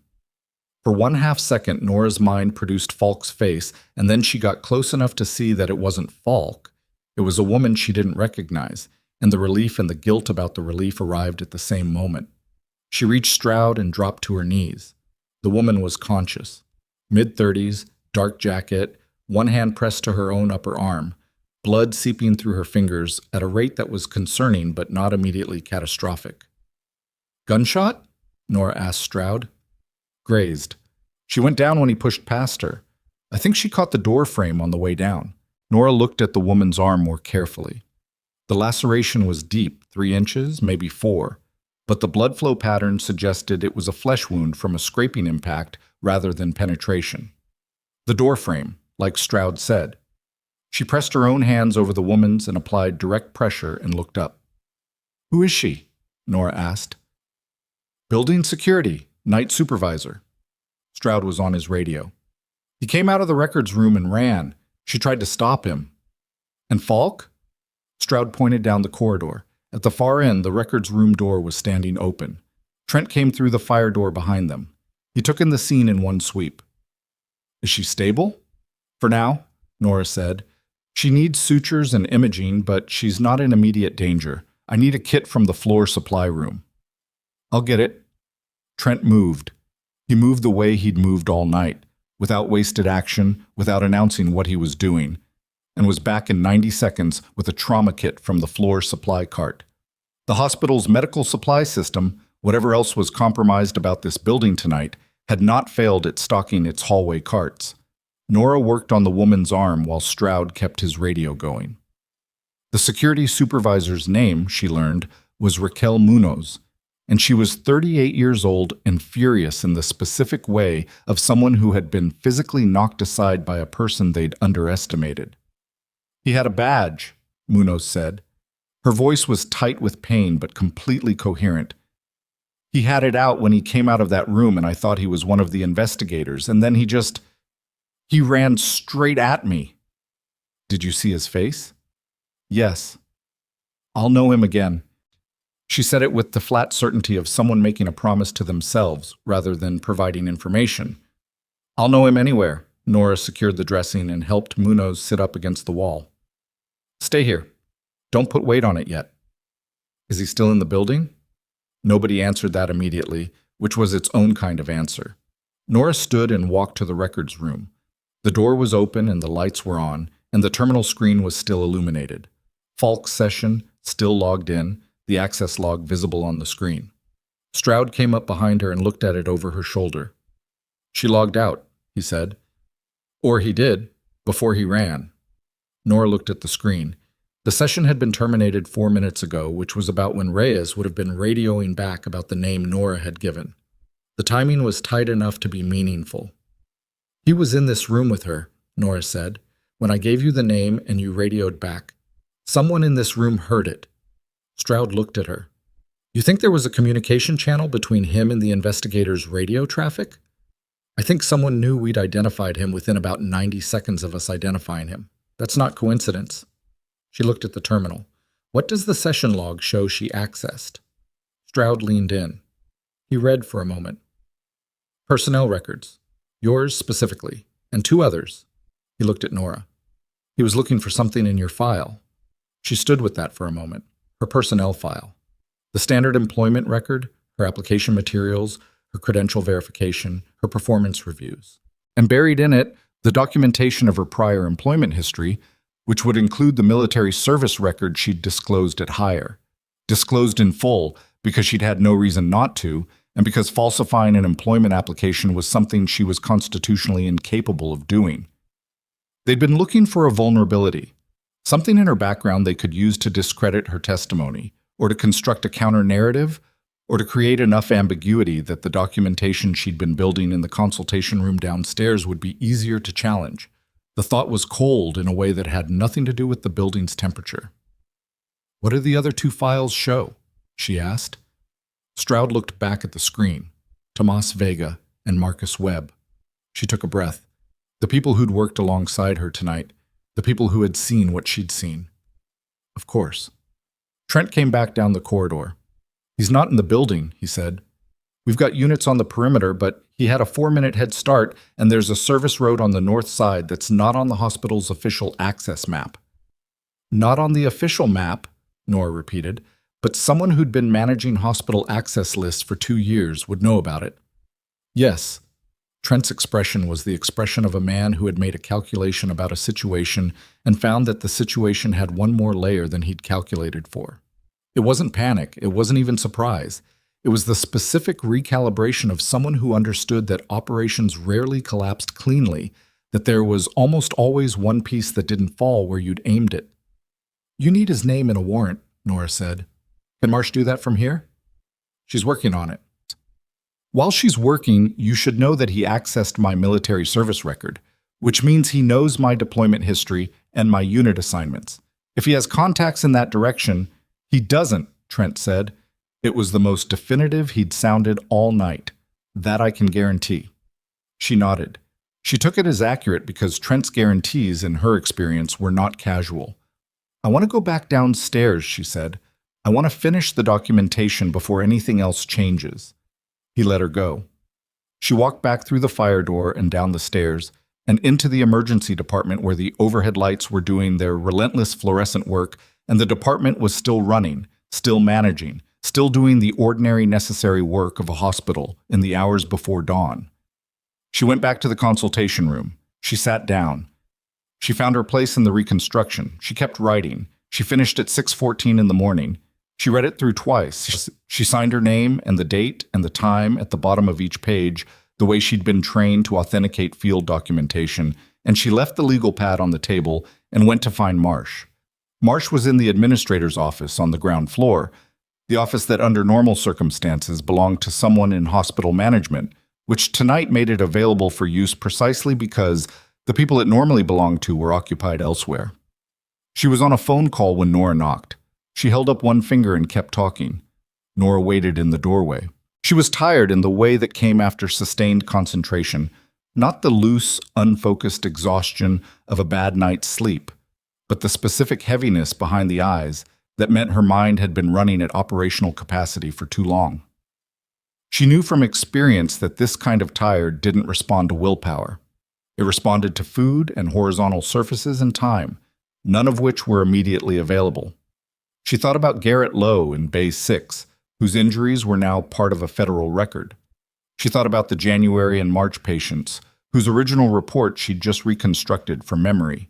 For 1/2 second, Nora's mind produced Falk's face, and then she got close enough to see that it wasn't Falk. It was a woman she didn't recognize, and the relief and the guilt about the relief arrived at the same moment. She reached Stroud and dropped to her knees. The woman was conscious. Mid-30s, dark jacket, one hand pressed to her own upper arm, blood seeping through her fingers at a rate that was concerning but not immediately catastrophic. "Gunshot?" Nora asked Stroud. "Grazed. She went down when he pushed past her. I think she caught the door frame on the way down." Nora looked at the woman's arm more carefully. The laceration was deep, 3 inches, maybe 4, but the blood flow pattern suggested it was a flesh wound from a scraping impact rather than penetration. The door frame, like Stroud said. She pressed her own hands over the woman's and applied direct pressure and looked up. "Who is she?" Nora asked. "Building security, night supervisor." Stroud was on his radio. "He came out of the records room and ran. She tried to stop him." "And Falk?" Stroud pointed down the corridor. At the far end, the records room door was standing open. Trent came through the fire door behind them. He took in the scene in one sweep. "Is she stable?" "For now," Nora said. "She needs sutures and imaging, but she's not in immediate danger. I need a kit from the floor supply room." "I'll get it." Trent moved. He moved the way he'd moved all night, without wasted action, without announcing what he was doing, and was back in 90 seconds with a trauma kit from the floor supply cart. The hospital's medical supply system, whatever else was compromised about this building tonight, had not failed at stocking its hallway carts. Nora worked on the woman's arm while Stroud kept his radio going. The security supervisor's name, she learned, was Raquel Munoz, and she was 38 years old and furious in the specific way of someone who had been physically knocked aside by a person they'd underestimated. "He had a badge," Munoz said. Her voice was tight with pain but completely coherent. "He had it out when he came out of that room and I thought he was one of the investigators, and then he ran straight at me." "Did you see his face?" "Yes." "I'll know him again." She said it with the flat certainty of someone making a promise to themselves rather than providing information. "I'll know him anywhere." Nora secured the dressing and helped Munoz sit up against the wall. "Stay here. Don't put weight on it yet." "Is he still in the building?" Nobody answered that immediately, which was its own kind of answer. Nora stood and walked to the records room. The door was open and the lights were on, and the terminal screen was still illuminated. Falk's session, still logged in, the access log visible on the screen. Stroud came up behind her and looked at it over her shoulder. "She logged out," he said. "Or he did, before he ran." Nora looked at the screen. The session had been terminated 4 minutes ago, which was about when Reyes would have been radioing back about the name Nora had given. The timing was tight enough to be meaningful. "He was in this room with her," Nora said, "when I gave you the name and you radioed back. Someone in this room heard it." Stroud looked at her. "You think there was a communication channel between him and the investigator's radio traffic? I think someone knew we'd identified him within about 90 seconds of us identifying him. That's not coincidence." She looked at the terminal. "What does the session log show she accessed?" Stroud leaned in. He read for a moment. "Personnel records. Yours specifically, and 2 others." He looked at Nora. "He was looking for something in your file." She stood with that for a moment. Her personnel file. The standard employment record, her application materials, her credential verification, her performance reviews. And buried in it, the documentation of her prior employment history, which would include the military service record she'd disclosed at hire. Disclosed in full because she'd had no reason not to, and because falsifying an employment application was something she was constitutionally incapable of doing. They'd been looking for a vulnerability, something in her background they could use to discredit her testimony, or to construct a counter-narrative, or to create enough ambiguity that the documentation she'd been building in the consultation room downstairs would be easier to challenge. The thought was cold in a way that had nothing to do with the building's temperature. "What do the other 2 files show?" she asked. Stroud looked back at the screen. Tomas Vega and Marcus Webb. She took a breath. The people who'd worked alongside her tonight. The people who had seen what she'd seen. Of course. Trent came back down the corridor. "He's not in the building," he said. "We've got units on the perimeter, but he had a 4-minute head start, and there's a service road on the north side that's not on the hospital's official access map." "Not on the official map," Nora repeated, "but someone who'd been managing hospital access lists for 2 years would know about it." "Yes." Trent's expression was the expression of a man who had made a calculation about a situation and found that the situation had one more layer than he'd calculated for. It wasn't panic, it wasn't even surprise. It was the specific recalibration of someone who understood that operations rarely collapsed cleanly, that there was almost always one piece that didn't fall where you'd aimed it. "You need his name in a warrant," Nora said. "Can Marsh do that from here?" "She's working on it." "While she's working, you should know that he accessed my military service record, which means he knows my deployment history and my unit assignments. If he has contacts in that direction—" "He doesn't," Trent said. It was the most definitive he'd sounded all night. "That I can guarantee." She nodded. She took it as accurate because Trent's guarantees, in her experience, were not casual. "I want to go back downstairs," she said. "I want to finish the documentation before anything else changes." He let her go. She walked back through the fire door and down the stairs, and into the emergency department where the overhead lights were doing their relentless fluorescent work, and the department was still running, still managing, still doing the ordinary necessary work of a hospital in the hours before dawn. She went back to the consultation room. She sat down. She found her place in the reconstruction. She kept writing. She finished at 6:14 in the morning. She read it through twice. She signed her name and the date and the time at the bottom of each page, the way she'd been trained to authenticate field documentation, and she left the legal pad on the table and went to find Marsh. Marsh was in the administrator's office on the ground floor, the office that under normal circumstances belonged to someone in hospital management, which tonight made it available for use precisely because the people it normally belonged to were occupied elsewhere. She was on a phone call when Nora knocked. She held up one finger and kept talking. Nora waited in the doorway. She was tired in the way that came after sustained concentration, not the loose, unfocused exhaustion of a bad night's sleep, but the specific heaviness behind the eyes that meant her mind had been running at operational capacity for too long. She knew from experience that this kind of tired didn't respond to willpower. It responded to food and horizontal surfaces and time, none of which were immediately available. She thought about Garrett Lowe in Bay 6, whose injuries were now part of a federal record. She thought about the January and March patients, whose original report she'd just reconstructed from memory.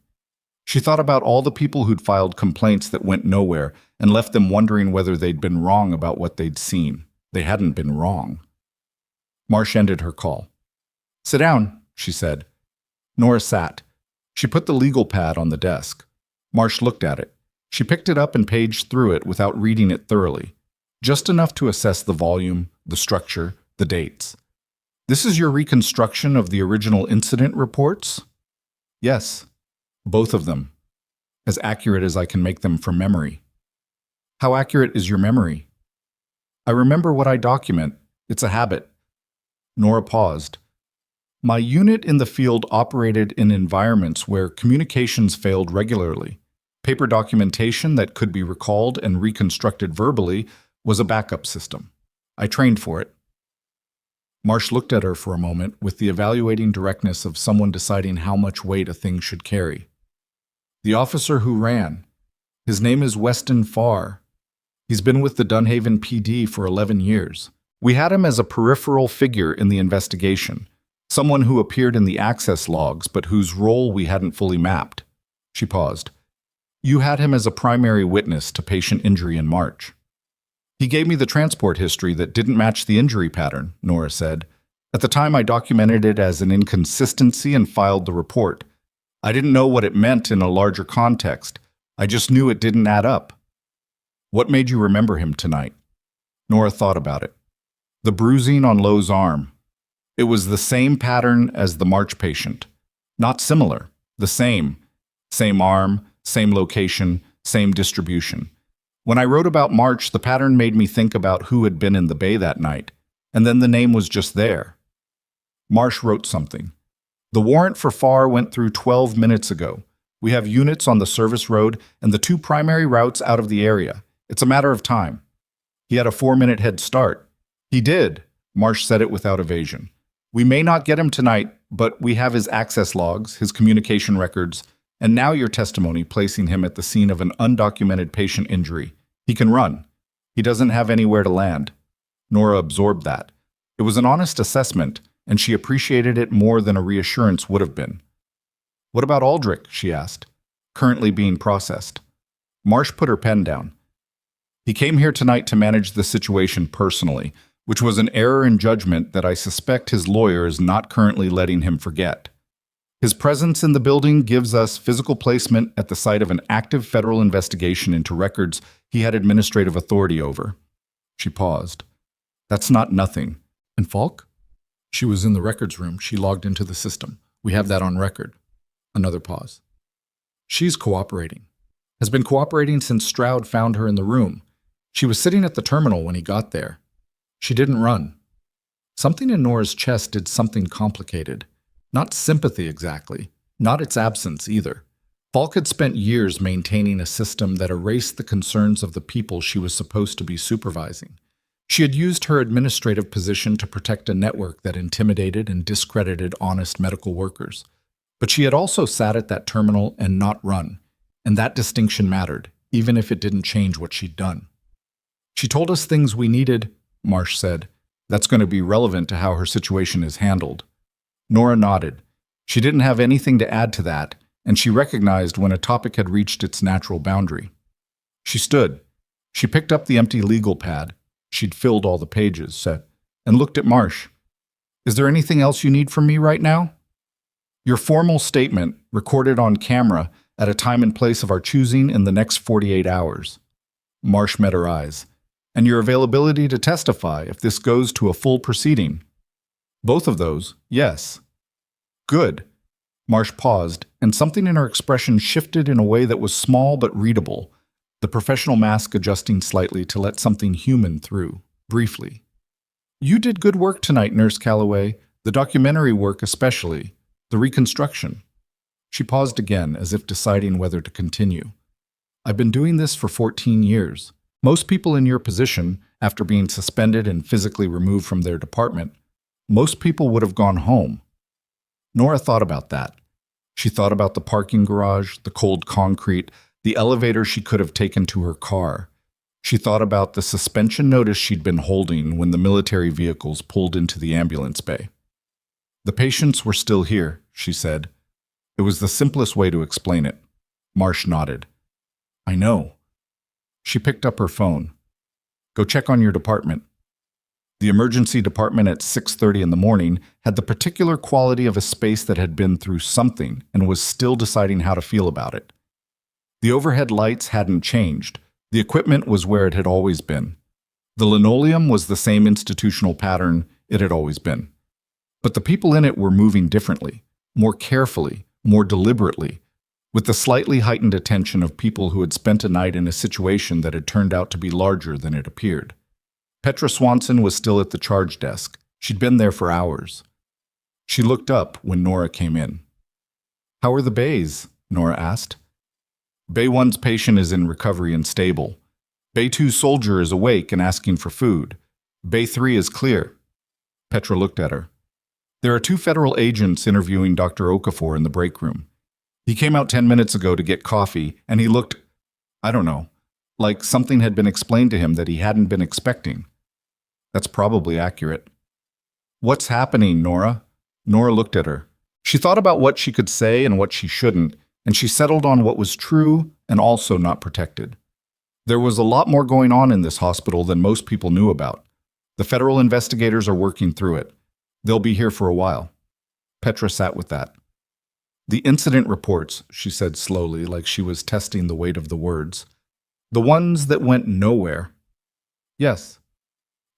She thought about all the people who'd filed complaints that went nowhere and left them wondering whether they'd been wrong about what they'd seen. They hadn't been wrong. Marsh ended her call. "Sit down," she said. Nora sat. She put the legal pad on the desk. Marsh looked at it. She picked it up and paged through it without reading it thoroughly, just enough to assess the volume, the structure, the dates. "This is your reconstruction of the original incident reports?" "Yes, both of them. As accurate as I can make them from memory." "How accurate is your memory?" "I remember what I document. It's a habit." Nora paused. "My unit in the field operated in environments where communications failed regularly. Paper documentation that could be recalled and reconstructed verbally was a backup system. I trained for it." Marsh looked at her for a moment with the evaluating directness of someone deciding how much weight a thing should carry. "The officer who ran. His name is Weston Farr. He's been with the Dunhaven PD for 11 years. We had him as a peripheral figure in the investigation, someone who appeared in the access logs but whose role we hadn't fully mapped." She paused. "You had him as a primary witness to patient injury in March." "He gave me the transport history that didn't match the injury pattern," Nora said. "At the time, I documented it as an inconsistency and filed the report. I didn't know what it meant in a larger context. I just knew it didn't add up." "What made you remember him tonight?" Nora thought about it. "The bruising on Lowe's arm. It was the same pattern as the March patient. Not similar, the same. Same arm, same location, same distribution. When I wrote about March, the pattern made me think about who had been in the bay that night, and then the name was just there." Marsh wrote something. "The warrant for Farr went through 12 minutes ago. We have units on the service road and the 2 primary routes out of the area. It's a matter of time. He had a 4-minute head start." "He did," Marsh said it without evasion. "We may not get him tonight, but we have his access logs, his communication records, and now your testimony placing him at the scene of an undocumented patient injury. He can run. He doesn't have anywhere to land." Nora absorbed that. It was an honest assessment, and she appreciated it more than a reassurance would have been. "What about Aldrich?" she asked. "Currently being processed." Marsh put her pen down. "He came here tonight to manage the situation personally, which was an error in judgment that I suspect his lawyer is not currently letting him forget. His presence in the building gives us physical placement at the site of an active federal investigation into records he had administrative authority over." She paused. "That's not nothing. And Falk?" "She was in the records room. She logged into the system. We have that on record." Another pause. "She's cooperating. Has been cooperating since Stroud found her in the room. She was sitting at the terminal when he got there. She didn't run." Something in Nora's chest did something complicated. Not sympathy exactly, not its absence either. Falk had spent years maintaining a system that erased the concerns of the people she was supposed to be supervising. She had used her administrative position to protect a network that intimidated and discredited honest medical workers. But she had also sat at that terminal and not run, and that distinction mattered, even if it didn't change what she'd done. She told us things we needed, Marsh said. That's going to be relevant to how her situation is handled. Nora nodded. She didn't have anything to add to that, and she recognized when a topic had reached its natural boundary. She stood. She picked up the empty legal pad. She'd filled all the pages, and looked at Marsh. Is there anything else you need from me right now? Your formal statement, recorded on camera at a time and place of our choosing in the next 48 hours. Marsh met her eyes. And your availability to testify if this goes to a full proceeding. Both of those, yes. Good. Marsh paused, and something in her expression shifted in a way that was small but readable, the professional mask adjusting slightly to let something human through, briefly. You did good work tonight, Nurse Calloway, the documentary work especially, the reconstruction. She paused again, as if deciding whether to continue. I've been doing this for 14 years. Most people in your position, after being suspended and physically removed from their department, most people would have gone home. Nora thought about that. She thought about the parking garage, the cold concrete, the elevator she could have taken to her car. She thought about the suspension notice she'd been holding when the military vehicles pulled into the ambulance bay. The patients were still here, she said. It was the simplest way to explain it. Marsh nodded. I know. She picked up her phone. Go check on your department. The emergency department at 6:30 in the morning had the particular quality of a space that had been through something and was still deciding how to feel about it. The overhead lights hadn't changed. The equipment was where it had always been. The linoleum was the same institutional pattern it had always been. But the people in it were moving differently, more carefully, more deliberately, with the slightly heightened attention of people who had spent a night in a situation that had turned out to be larger than it appeared. Petra Swanson was still at the charge desk. She'd been there for hours. She looked up when Nora came in. How are the bays? Nora asked. Bay 1's patient is in recovery and stable. Bay 2's soldier is awake and asking for food. Bay 3 is clear. Petra looked at her. There are 2 federal agents interviewing Dr. Okafor in the break room. He came out 10 minutes ago to get coffee, and he looked, I don't know, like something had been explained to him that he hadn't been expecting. That's probably accurate. What's happening, Nora? Nora looked at her. She thought about what she could say and what she shouldn't, and she settled on what was true and also not protected. There was a lot more going on in this hospital than most people knew about. The federal investigators are working through it. They'll be here for a while. Petra sat with that. The incident reports, she said slowly, like she was testing the weight of the words. The ones that went nowhere. Yes.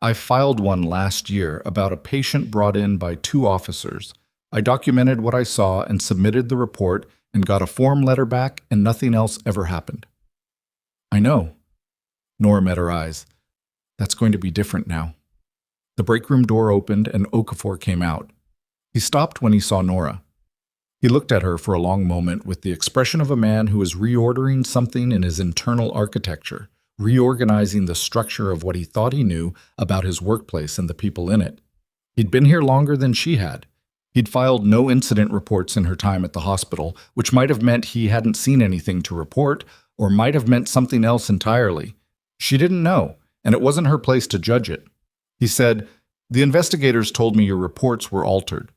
I filed one last year about a patient brought in by 2 officers. I documented what I saw and submitted the report and got a form letter back, and nothing else ever happened. I know. Nora met her eyes. That's going to be different now. The break room door opened and Okafor came out. He stopped when he saw Nora. He looked at her for a long moment with the expression of a man who is reordering something in his internal architecture, reorganizing the structure of what he thought he knew about his workplace and the people in it. He'd been here longer than she had. He'd filed no incident reports in her time at the hospital, which might have meant he hadn't seen anything to report, or might have meant something else entirely. She didn't know, and it wasn't her place to judge it. He said, "The investigators told me your reports were altered."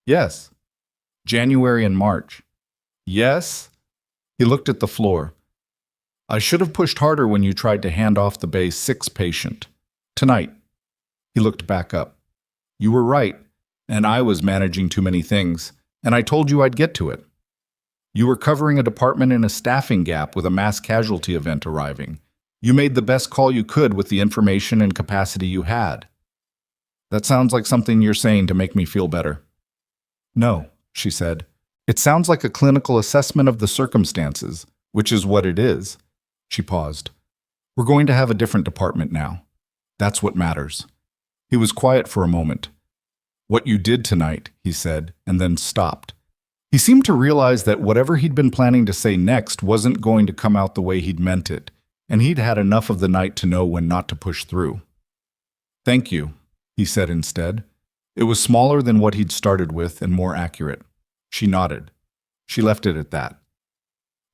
"Yes." "January and March." "Yes." He looked at the floor. "I should have pushed harder when you tried to hand off the Bay 6 patient. Tonight." He looked back up. "You were right, and I was managing too many things, and I told you I'd get to it. You were covering a department in a staffing gap with a mass casualty event arriving. You made the best call you could with the information and capacity you had." "That sounds like something you're saying to make me feel better." "No," she said. "It sounds like a clinical assessment of the circumstances, which is what it is." She paused. "We're going to have a different department now. That's what matters." He was quiet for a moment. "What you did tonight," he said, and then stopped. He seemed to realize that whatever he'd been planning to say next wasn't going to come out the way he'd meant it, and he'd had enough of the night to know when not to push through. "Thank you," he said instead. It was smaller than what he'd started with and more accurate. She nodded. She left it at that.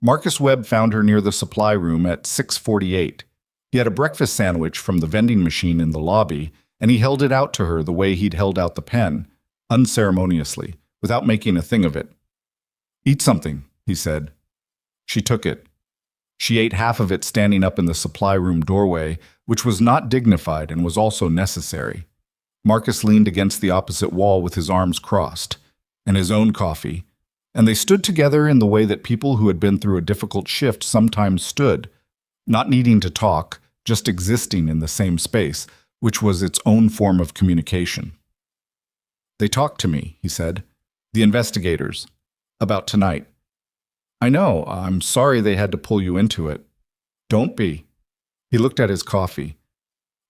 Marcus Webb found her near the supply room at 6:48. He had a breakfast sandwich from the vending machine in the lobby, and he held it out to her the way he'd held out the pen, unceremoniously, without making a thing of it. "Eat something," he said. She took it. She ate half of it standing up in the supply room doorway, which was not dignified and was also necessary. Marcus leaned against the opposite wall with his arms crossed, and his own coffee, and they stood together in the way that people who had been through a difficult shift sometimes stood, not needing to talk, just existing in the same space, which was its own form of communication. "They talked to me," he said. "The investigators. About tonight. I know, I'm sorry they had to pull you into it." "Don't be." He looked at his coffee.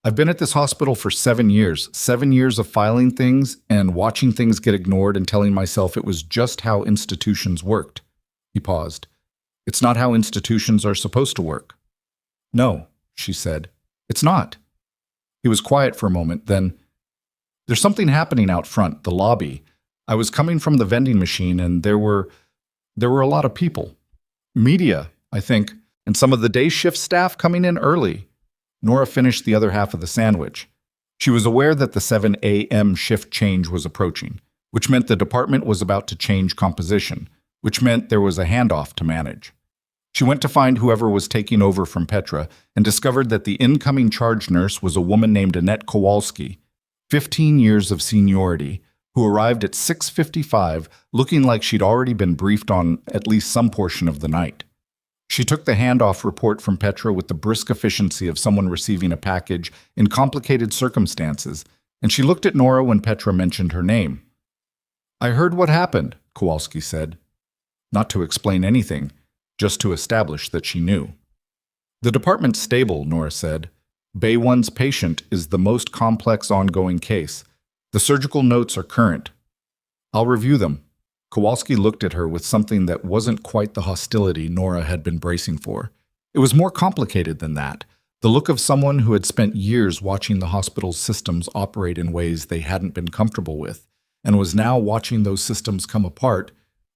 "I've been at this hospital for 7 years, 7 years of filing things and watching things get ignored and telling myself it was just how institutions worked." He paused. "It's not how institutions are supposed to work." "No," she said. "It's not." He was quiet for a moment, then, "There's something happening out front, the lobby. I was coming from the vending machine and there were a lot of people. Media, I think, and some of the day shift staff coming in early." Nora finished the other half of the sandwich. She was aware that the 7 a.m. shift change was approaching, which meant the department was about to change composition, which meant there was a handoff to manage. She went to find whoever was taking over from Petra and discovered that the incoming charge nurse was a woman named Annette Kowalski, 15 years of seniority, who arrived at 6:55 looking like she'd already been briefed on at least some portion of the night. She took the handoff report from Petra with the brisk efficiency of someone receiving a package in complicated circumstances, and she looked at Nora when Petra mentioned her name. "I heard what happened," Kowalski said. Not to explain anything, just to establish that she knew. "The department's stable," Nora said. "Bay 1's patient is the most complex ongoing case. The surgical notes are current. I'll review them." Kowalski looked at her with something that wasn't quite the hostility Nora had been bracing for. It was more complicated than that, the look of someone who had spent years watching the hospital's systems operate in ways they hadn't been comfortable with, and was now watching those systems come apart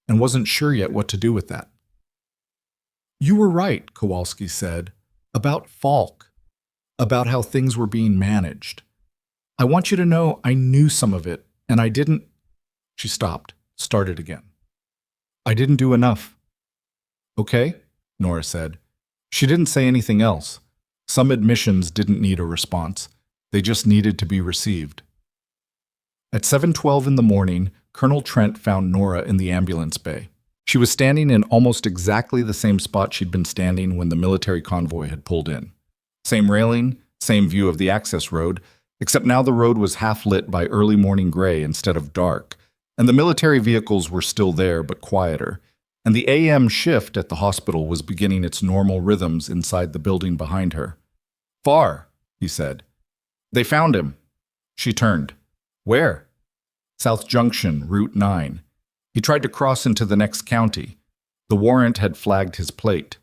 and wasn't sure yet what to do with that. "You were right," Kowalski said, "about Falk, about how things were being managed. I want you to know I knew some of it, and I didn't—" She stopped, started again. "I didn't do enough." "Okay," Nora said. She didn't say anything else. Some admissions didn't need a response. They just needed to be received. At 7:12 in the morning, Colonel Trent found Nora in the ambulance bay. She was standing in almost exactly the same spot she'd been standing when the military convoy had pulled in. Same railing, same view of the access road, except now the road was half lit by early morning gray instead of dark, and the military vehicles were still there but quieter, and the AM shift at the hospital was beginning its normal rhythms inside the building behind her. "Far," he said. "They found him." She turned. "Where?" "South Junction, Route 9. He tried to cross into the next county. The warrant had flagged his plate."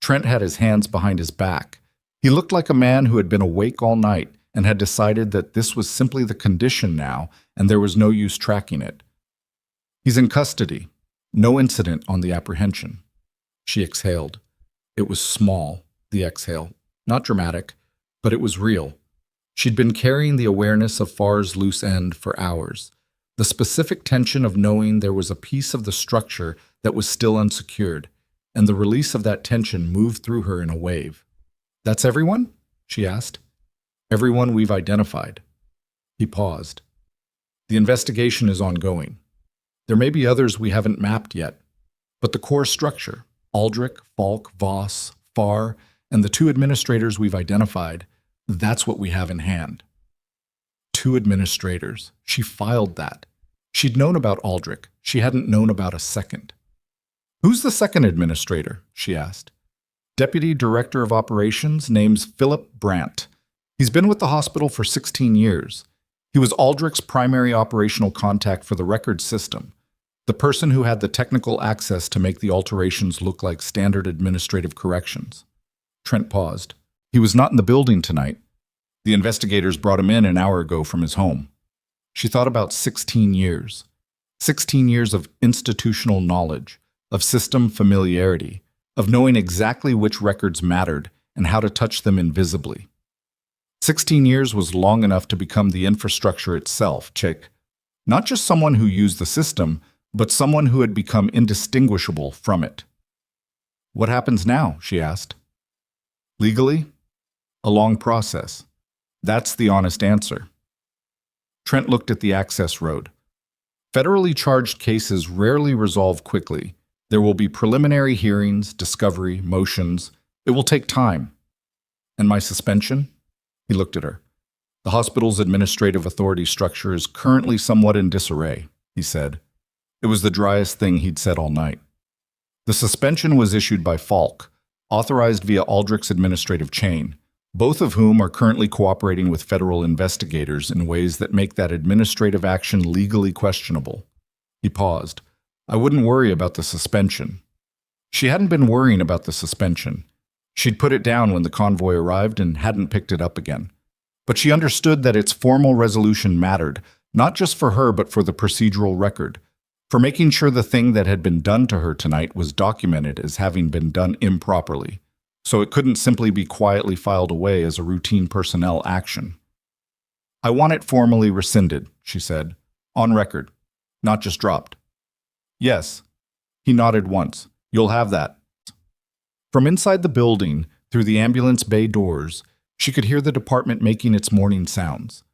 Trent had his hands behind his back. He looked like a man who had been awake all night and had decided that this was simply the condition now and there was no use tracking it. "He's in custody. No incident on the apprehension." She exhaled. It was small, the exhale. Not dramatic, but it was real. She'd been carrying the awareness of Farr's loose end for hours, the specific tension of knowing there was a piece of the structure that was still unsecured, and the release of that tension moved through her in a wave. "That's everyone?" she asked. "Everyone we've identified." He paused. "The investigation is ongoing. There may be others we haven't mapped yet, but the core structure, Aldrich, Falk, Voss, Farr, and the 2 administrators we've identified, that's what we have in hand." 2 administrators. She filed that. She'd known about Aldrich. She hadn't known about a second. "Who's the second administrator?" she asked. "Deputy Director of Operations, name's Philip Brandt. He's been with the hospital for 16 years. He was Aldrich's primary operational contact for the record system, the person who had the technical access to make the alterations look like standard administrative corrections." Trent paused. "He was not in the building tonight. The investigators brought him in an hour ago from his home." She thought about 16 years. 16 years of institutional knowledge, of system familiarity, of knowing exactly which records mattered and how to touch them invisibly. 16 years was long enough to become the infrastructure itself, Chick. Not just someone who used the system, but someone who had become indistinguishable from it. What happens now? She asked. Legally? A long process. That's the honest answer. Trent looked at the access road. Federally charged cases rarely resolve quickly. There will be preliminary hearings, discovery, motions. It will take time. And my suspension? He looked at her. The hospital's administrative authority structure is currently somewhat in disarray, he said. It was the driest thing he'd said all night. The suspension was issued by Falk, authorized via Aldrich's administrative chain, both of whom are currently cooperating with federal investigators in ways that make that administrative action legally questionable. He paused. I wouldn't worry about the suspension. She hadn't been worrying about the suspension. She'd put it down when the convoy arrived and hadn't picked it up again. But she understood that its formal resolution mattered, not just for her but for the procedural record, for making sure the thing that had been done to her tonight was documented as having been done improperly, so it couldn't simply be quietly filed away as a routine personnel action. I want it formally rescinded, she said, on record, not just dropped. Yes. He nodded once. You'll have that. From inside the building, through the ambulance bay doors, she could hear the department making its morning sounds.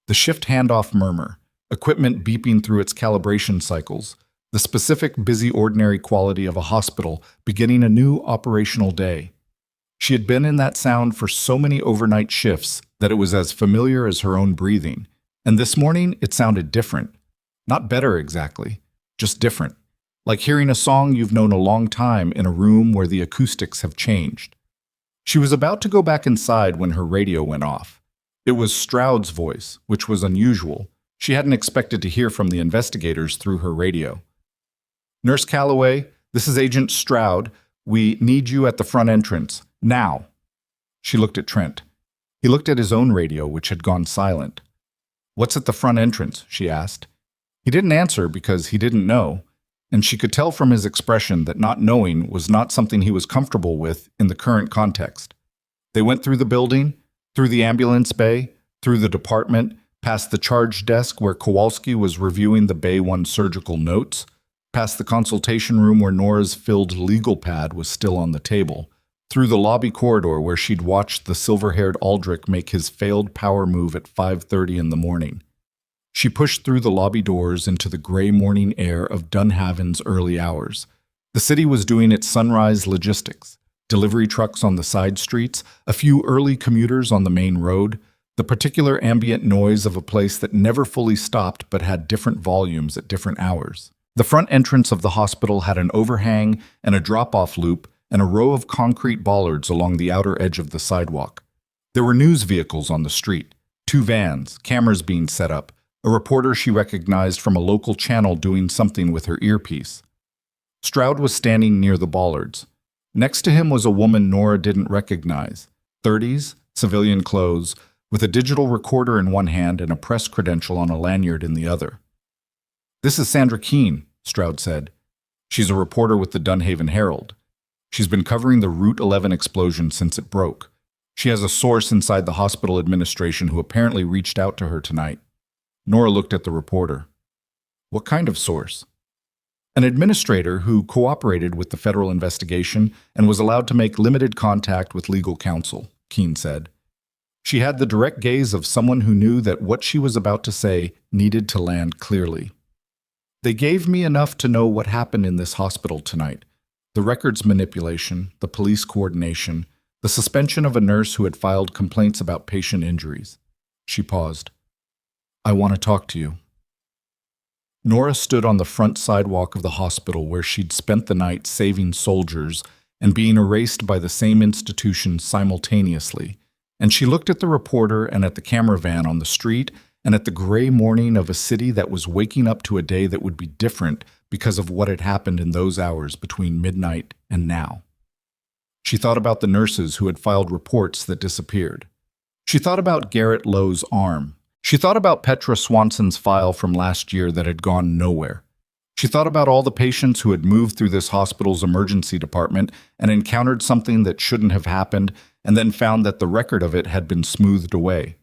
The shift handoff murmur, equipment beeping through its calibration cycles, the specific busy ordinary quality of a hospital beginning a new operational day. She had been in that sound for so many overnight shifts that it was as familiar as her own breathing, and this morning it sounded different. Not better exactly, just different, like hearing a song you've known a long time in a room where the acoustics have changed. She was about to go back inside when her radio went off. It was Stroud's voice, which was unusual. She hadn't expected to hear from the investigators through her radio. Nurse Calloway, this is Agent Stroud. We need you at the front entrance. Now. She looked at Trent. He looked at his own radio, which had gone silent. What's at the front entrance? She asked. He didn't answer because he didn't know, and she could tell from his expression that not knowing was not something he was comfortable with in the current context. They went through the building, through the ambulance bay, through the department, past the charge desk where Kowalski was reviewing the Bay 1 surgical notes, past the consultation room where Nora's filled legal pad was still on the table, through the lobby corridor where she'd watched the silver-haired Aldrich make his failed power move at 5:30 in the morning. She pushed through the lobby doors into the gray morning air of Dunhaven's early hours. The city was doing its sunrise logistics, delivery trucks on the side streets, a few early commuters on the main road, the particular ambient noise of a place that never fully stopped but had different volumes at different hours. The front entrance of the hospital had an overhang and a drop-off loop and a row of concrete bollards along the outer edge of the sidewalk. There were news vehicles on the street, 2 vans, cameras being set up, a reporter she recognized from a local channel doing something with her earpiece. Stroud was standing near the bollards. Next to him was a woman Nora didn't recognize, 30s, civilian clothes, with a digital recorder in one hand and a press credential on a lanyard in the other. This is Sandra Keene, Stroud said. She's a reporter with the Dunhaven Herald. She's been covering the Route 11 explosion since it broke. She has a source inside the hospital administration who apparently reached out to her tonight. Nora looked at the reporter. What kind of source? An administrator who cooperated with the federal investigation and was allowed to make limited contact with legal counsel, Keene said. She had the direct gaze of someone who knew that what she was about to say needed to land clearly. They gave me enough to know what happened in this hospital tonight. The records manipulation, the police coordination, the suspension of a nurse who had filed complaints about patient injuries. She paused. I want to talk to you. Nora stood on the front sidewalk of the hospital where she'd spent the night saving soldiers and being erased by the same institution simultaneously, and she looked at the reporter and at the camera van on the street and at the gray morning of a city that was waking up to a day that would be different because of what had happened in those hours between midnight and now. She thought about the nurses who had filed reports that disappeared. She thought about Garrett Lowe's arm. She thought about Petra Swanson's file from last year that had gone nowhere. She thought about all the patients who had moved through this hospital's emergency department and encountered something that shouldn't have happened and then found that the record of it had been smoothed away.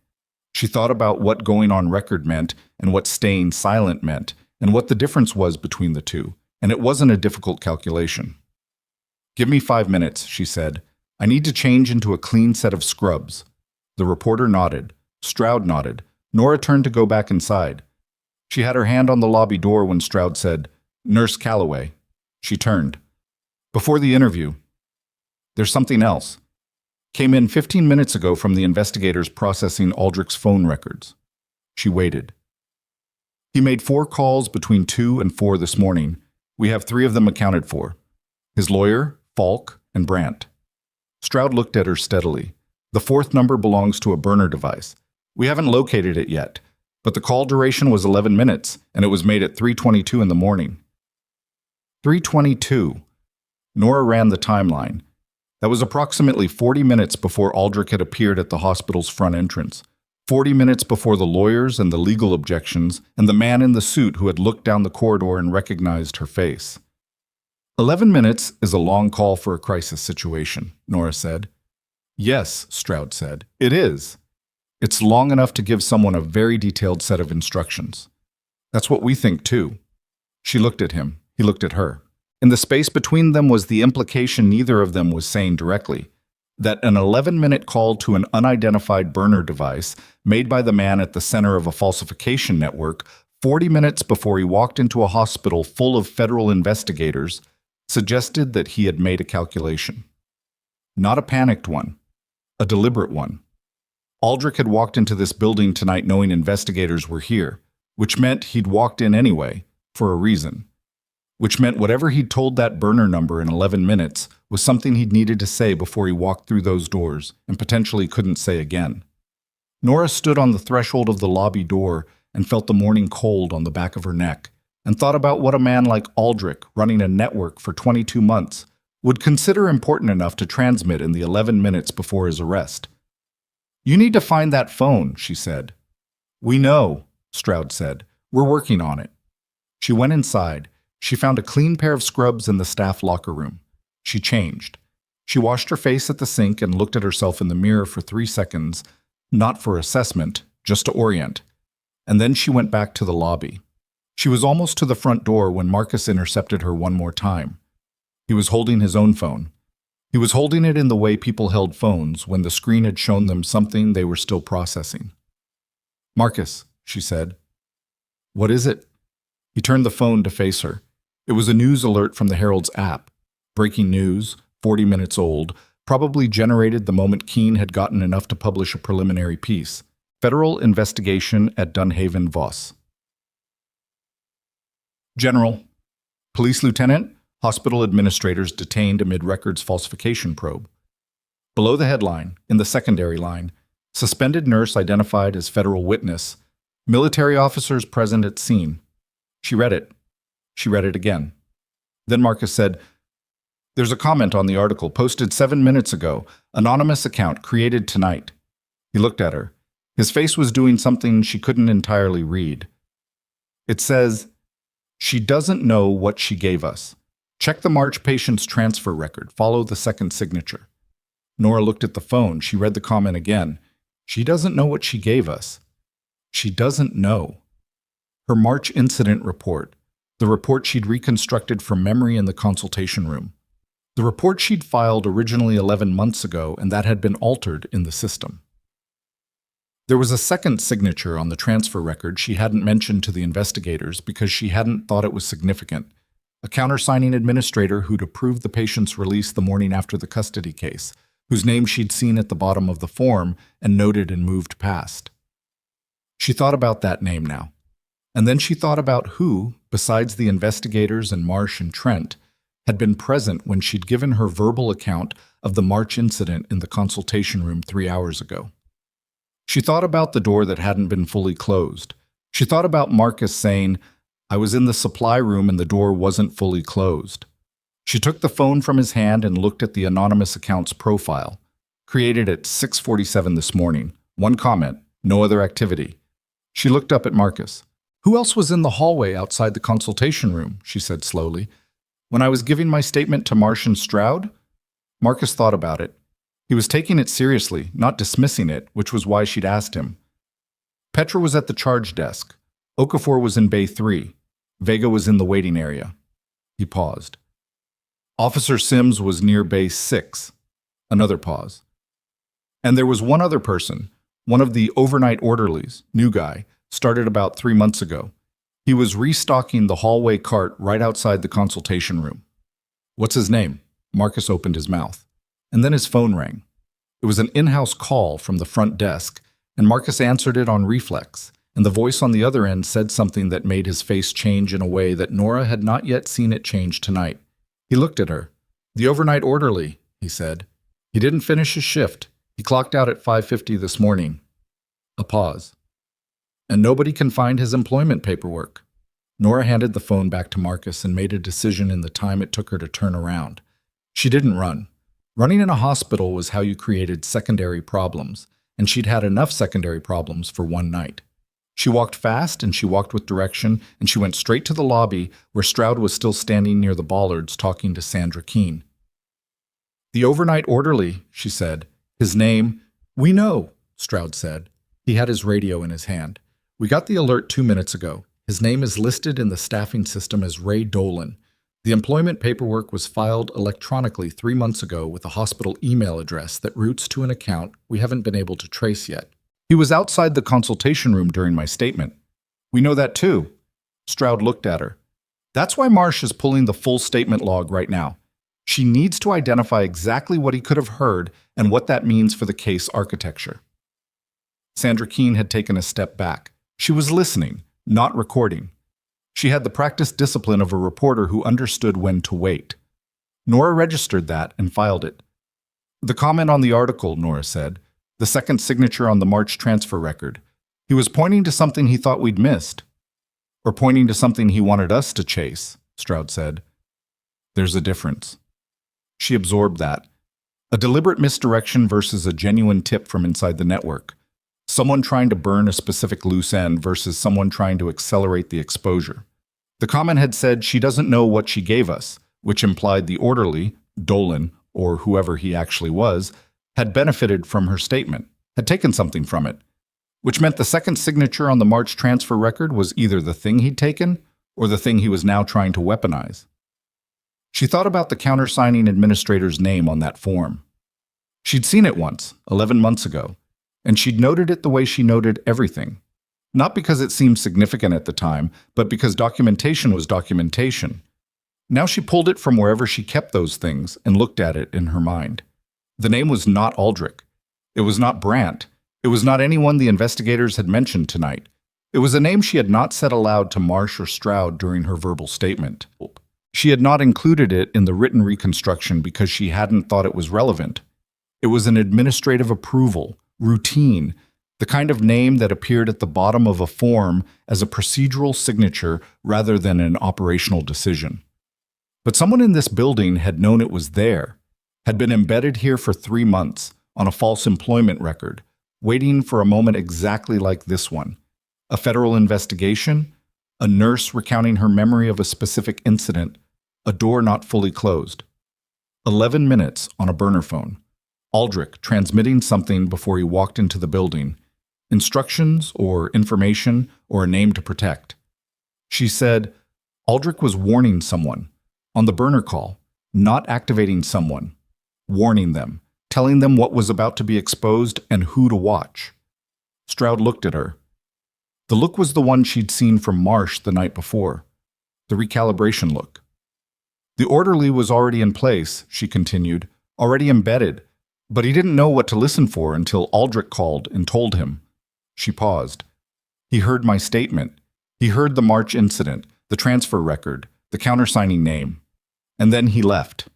She thought about what going on record meant and what staying silent meant, and what the difference was between the two, and it wasn't a difficult calculation. "Give me 5 minutes," she said. "I need to change into a clean set of scrubs." The reporter nodded. Stroud nodded. Nora turned to go back inside. She had her hand on the lobby door when Stroud said, "Nurse Calloway." She turned. "Before the interview, there's something else. Came in 15 minutes ago from the investigators processing Aldrich's phone records." She waited. "He made 4 calls between 2 and 4 this morning. We have 3 of them accounted for. His lawyer, Falk, and Brandt." Stroud looked at her steadily. "The 4th number belongs to a burner device. We haven't located it yet, but the call duration was 11 minutes, and it was made at 3:22 in the morning." 3:22. Nora ran the timeline. That was approximately 40 minutes before Aldrich had appeared at the hospital's front entrance. 40 minutes before the lawyers and the legal objections and the man in the suit who had looked down the corridor and recognized her face. 11 minutes is a long call for a crisis situation, Nora said. "Yes," Stroud said, "it is. It's long enough to give someone a very detailed set of instructions. That's what we think, too." She looked at him. He looked at her. In the space between them was the implication neither of them was saying directly, that an 11-minute call to an unidentified burner device made by the man at the center of a falsification network 40 minutes before he walked into a hospital full of federal investigators suggested that he had made a calculation. Not a panicked one, a deliberate one. Aldrich had walked into this building tonight knowing investigators were here, which meant he'd walked in anyway, for a reason. Which meant whatever he'd told that burner number in 11 minutes was something he'd needed to say before he walked through those doors and potentially couldn't say again. Nora stood on the threshold of the lobby door and felt the morning cold on the back of her neck and thought about what a man like Aldrich, running a network for 22 months, would consider important enough to transmit in the 11 minutes before his arrest. "You need to find that phone," she said. "We know," Stroud said. "We're working on it." She went inside. She found a clean pair of scrubs in the staff locker room. She changed. She washed her face at the sink and looked at herself in the mirror for 3 seconds, not for assessment, just to orient. And then she went back to the lobby. She was almost to the front door when Marcus intercepted her one more time. He was holding his own phone. He was holding it in the way people held phones when the screen had shown them something they were still processing. "Marcus," she said. "What is it?" He turned the phone to face her. It was a news alert from the Herald's app. Breaking news, 40 minutes old, probably generated the moment Keene had gotten enough to publish a preliminary piece. Federal investigation at Dunhaven Voss. General. Police lieutenant, hospital administrators detained amid records falsification probe. Below the headline, in the secondary line, suspended nurse identified as federal witness, military officers present at scene. She read it. She read it again. Then Marcus said, "There's a comment on the article posted 7 minutes ago, anonymous account created tonight." He looked at her. His face was doing something she couldn't entirely read. It says, "She doesn't know what she gave us. Check the March patient's transfer record. Follow the second signature." Nora looked at the phone. She read the comment again. "She doesn't know what she gave us. She doesn't know." Her March incident report. The report she'd reconstructed from memory in the consultation room. The report she'd filed originally 11 months ago and that had been altered in the system. There was a second signature on the transfer record she hadn't mentioned to the investigators because she hadn't thought it was significant. A countersigning administrator who'd approved the patient's release the morning after the custody case, whose name she'd seen at the bottom of the form and noted and moved past. She thought about that name now. And then she thought about who, besides the investigators and Marsh and Trent, had been present when she'd given her verbal account of the March incident in the consultation room 3 hours ago. She thought about the door that hadn't been fully closed. She thought about Marcus saying, "I was in the supply room and the door wasn't fully closed." She took the phone from his hand and looked at the anonymous account's profile, created at 6:47 this morning. One comment, no other activity. She looked up at Marcus. "Who else was in the hallway outside the consultation room?" she said slowly. "When I was giving my statement to Marsh and Stroud?" Marcus thought about it. He was taking it seriously, not dismissing it, which was why she'd asked him. Petra was at the charge desk. Okafor was in Bay 3. Vega was in the waiting area. He paused. Officer Sims was near Bay 6. Another pause. And there was one other person, one of the overnight orderlies, new guy, started about 3 months ago. He was restocking the hallway cart right outside the consultation room. What's his name? Marcus opened his mouth. And then his phone rang. It was an in-house call from the front desk, and Marcus answered it on reflex, and the voice on the other end said something that made his face change in a way that Nora had not yet seen it change tonight. He looked at her. "The overnight orderly," he said. "He didn't finish his shift. He clocked out at 5:50 this morning." A pause. "And nobody can find his employment paperwork." Nora handed the phone back to Marcus and made a decision in the time it took her to turn around. She didn't run. Running in a hospital was how you created secondary problems, and she'd had enough secondary problems for one night. She walked fast, and she walked with direction, and she went straight to the lobby where Stroud was still standing near the bollards talking to Sandra Keene. "The overnight orderly," she said. "His name—" "We know," Stroud said. He had his radio in his hand. "We got the alert 2 minutes ago. His name is listed in the staffing system as Ray Dolan. The employment paperwork was filed electronically 3 months ago with a hospital email address that routes to an account we haven't been able to trace yet. He was outside the consultation room during my statement." "We know that too." Stroud looked at her. "That's why Marsh is pulling the full statement log right now. She needs to identify exactly what he could have heard and what that means for the case architecture." Sandra Keene had taken a step back. She was listening, not recording. She had the practiced discipline of a reporter who understood when to wait. Nora registered that and filed it. "The comment on the article," Nora said. "The second signature on the March transfer record. He was pointing to something he thought we'd missed." "Or pointing to something he wanted us to chase," Stroud said. "There's a difference." She absorbed that. A deliberate misdirection versus a genuine tip from inside the network. Someone trying to burn a specific loose end versus someone trying to accelerate the exposure. The comment had said she doesn't know what she gave us, which implied the orderly, Dolan, or whoever he actually was, had benefited from her statement, had taken something from it, which meant the second signature on the March transfer record was either the thing he'd taken or the thing he was now trying to weaponize. She thought about the countersigning administrator's name on that form. She'd seen it once, 11 months ago, and she'd noted it the way she noted everything. Not because it seemed significant at the time, but because documentation was documentation. Now she pulled it from wherever she kept those things and looked at it in her mind. The name was not Aldrich. It was not Brandt. It was not anyone the investigators had mentioned tonight. It was a name she had not said aloud to Marsh or Stroud during her verbal statement. She had not included it in the written reconstruction because she hadn't thought it was relevant. It was an administrative approval, routine, the kind of name that appeared at the bottom of a form as a procedural signature rather than an operational decision. But someone in this building had known it was there, had been embedded here for 3 months on a false employment record, waiting for a moment exactly like this one. A federal investigation, a nurse recounting her memory of a specific incident, a door not fully closed. 11 minutes on a burner phone. Aldrich transmitting something before he walked into the building. Instructions or information or a name to protect. She said, Aldrich was warning someone. On the burner call, not activating someone. Warning them, telling them what was about to be exposed and who to watch. Stroud looked at her. The look was the one she'd seen from Marsh the night before. The recalibration look. The orderly was already in place, she continued, already embedded, but he didn't know what to listen for until Aldrich called and told him. She paused. He heard my statement. He heard the March incident, the transfer record, the countersigning name. And then he left.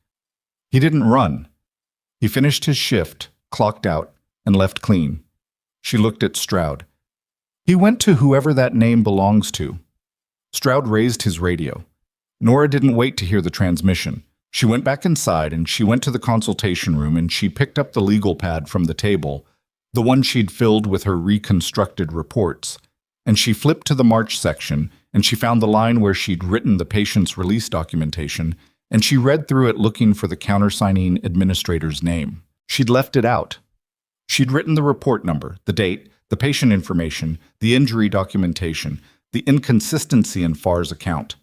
He didn't run. He finished his shift, clocked out, and left clean. She looked at Stroud. He went to whoever that name belongs to. Stroud raised his radio. Nora didn't wait to hear the transmission. She went back inside and she went to the consultation room and she picked up the legal pad from the table, the one she'd filled with her reconstructed reports, and she flipped to the March section and she found the line where she'd written the patient's release documentation and she read through it looking for the countersigning administrator's name. She'd left it out. She'd written the report number, the date, the patient information, the injury documentation, the inconsistency in Farr's account.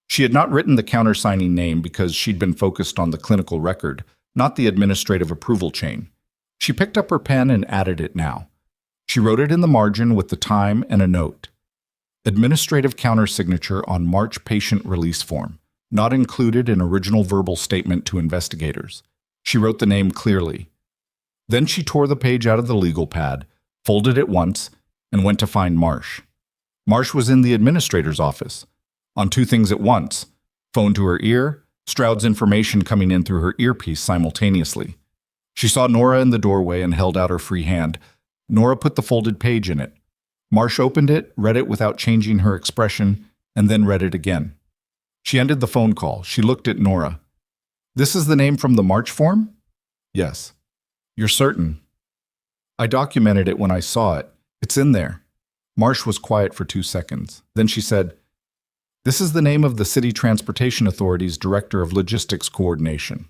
She had not written the countersigning name because she'd been focused on the clinical record, not the administrative approval chain. She picked up her pen and added it now. She wrote it in the margin with the time and a note. Administrative countersignature on March patient release form, not included in original verbal statement to investigators. She wrote the name clearly. Then she tore the page out of the legal pad, folded it once, and went to find Marsh. Marsh was in the administrator's office, on two things at once, phone to her ear, Stroud's information coming in through her earpiece simultaneously. She saw Nora in the doorway and held out her free hand. Nora put the folded page in it. Marsh opened it, read it without changing her expression, and then read it again. She ended the phone call. She looked at Nora. "This is the name from the March form?" "Yes." "You're certain?" "I documented it when I saw it. It's in there." Marsh was quiet for 2 seconds. Then she said, "This is the name of the City Transportation Authority's Director of Logistics Coordination."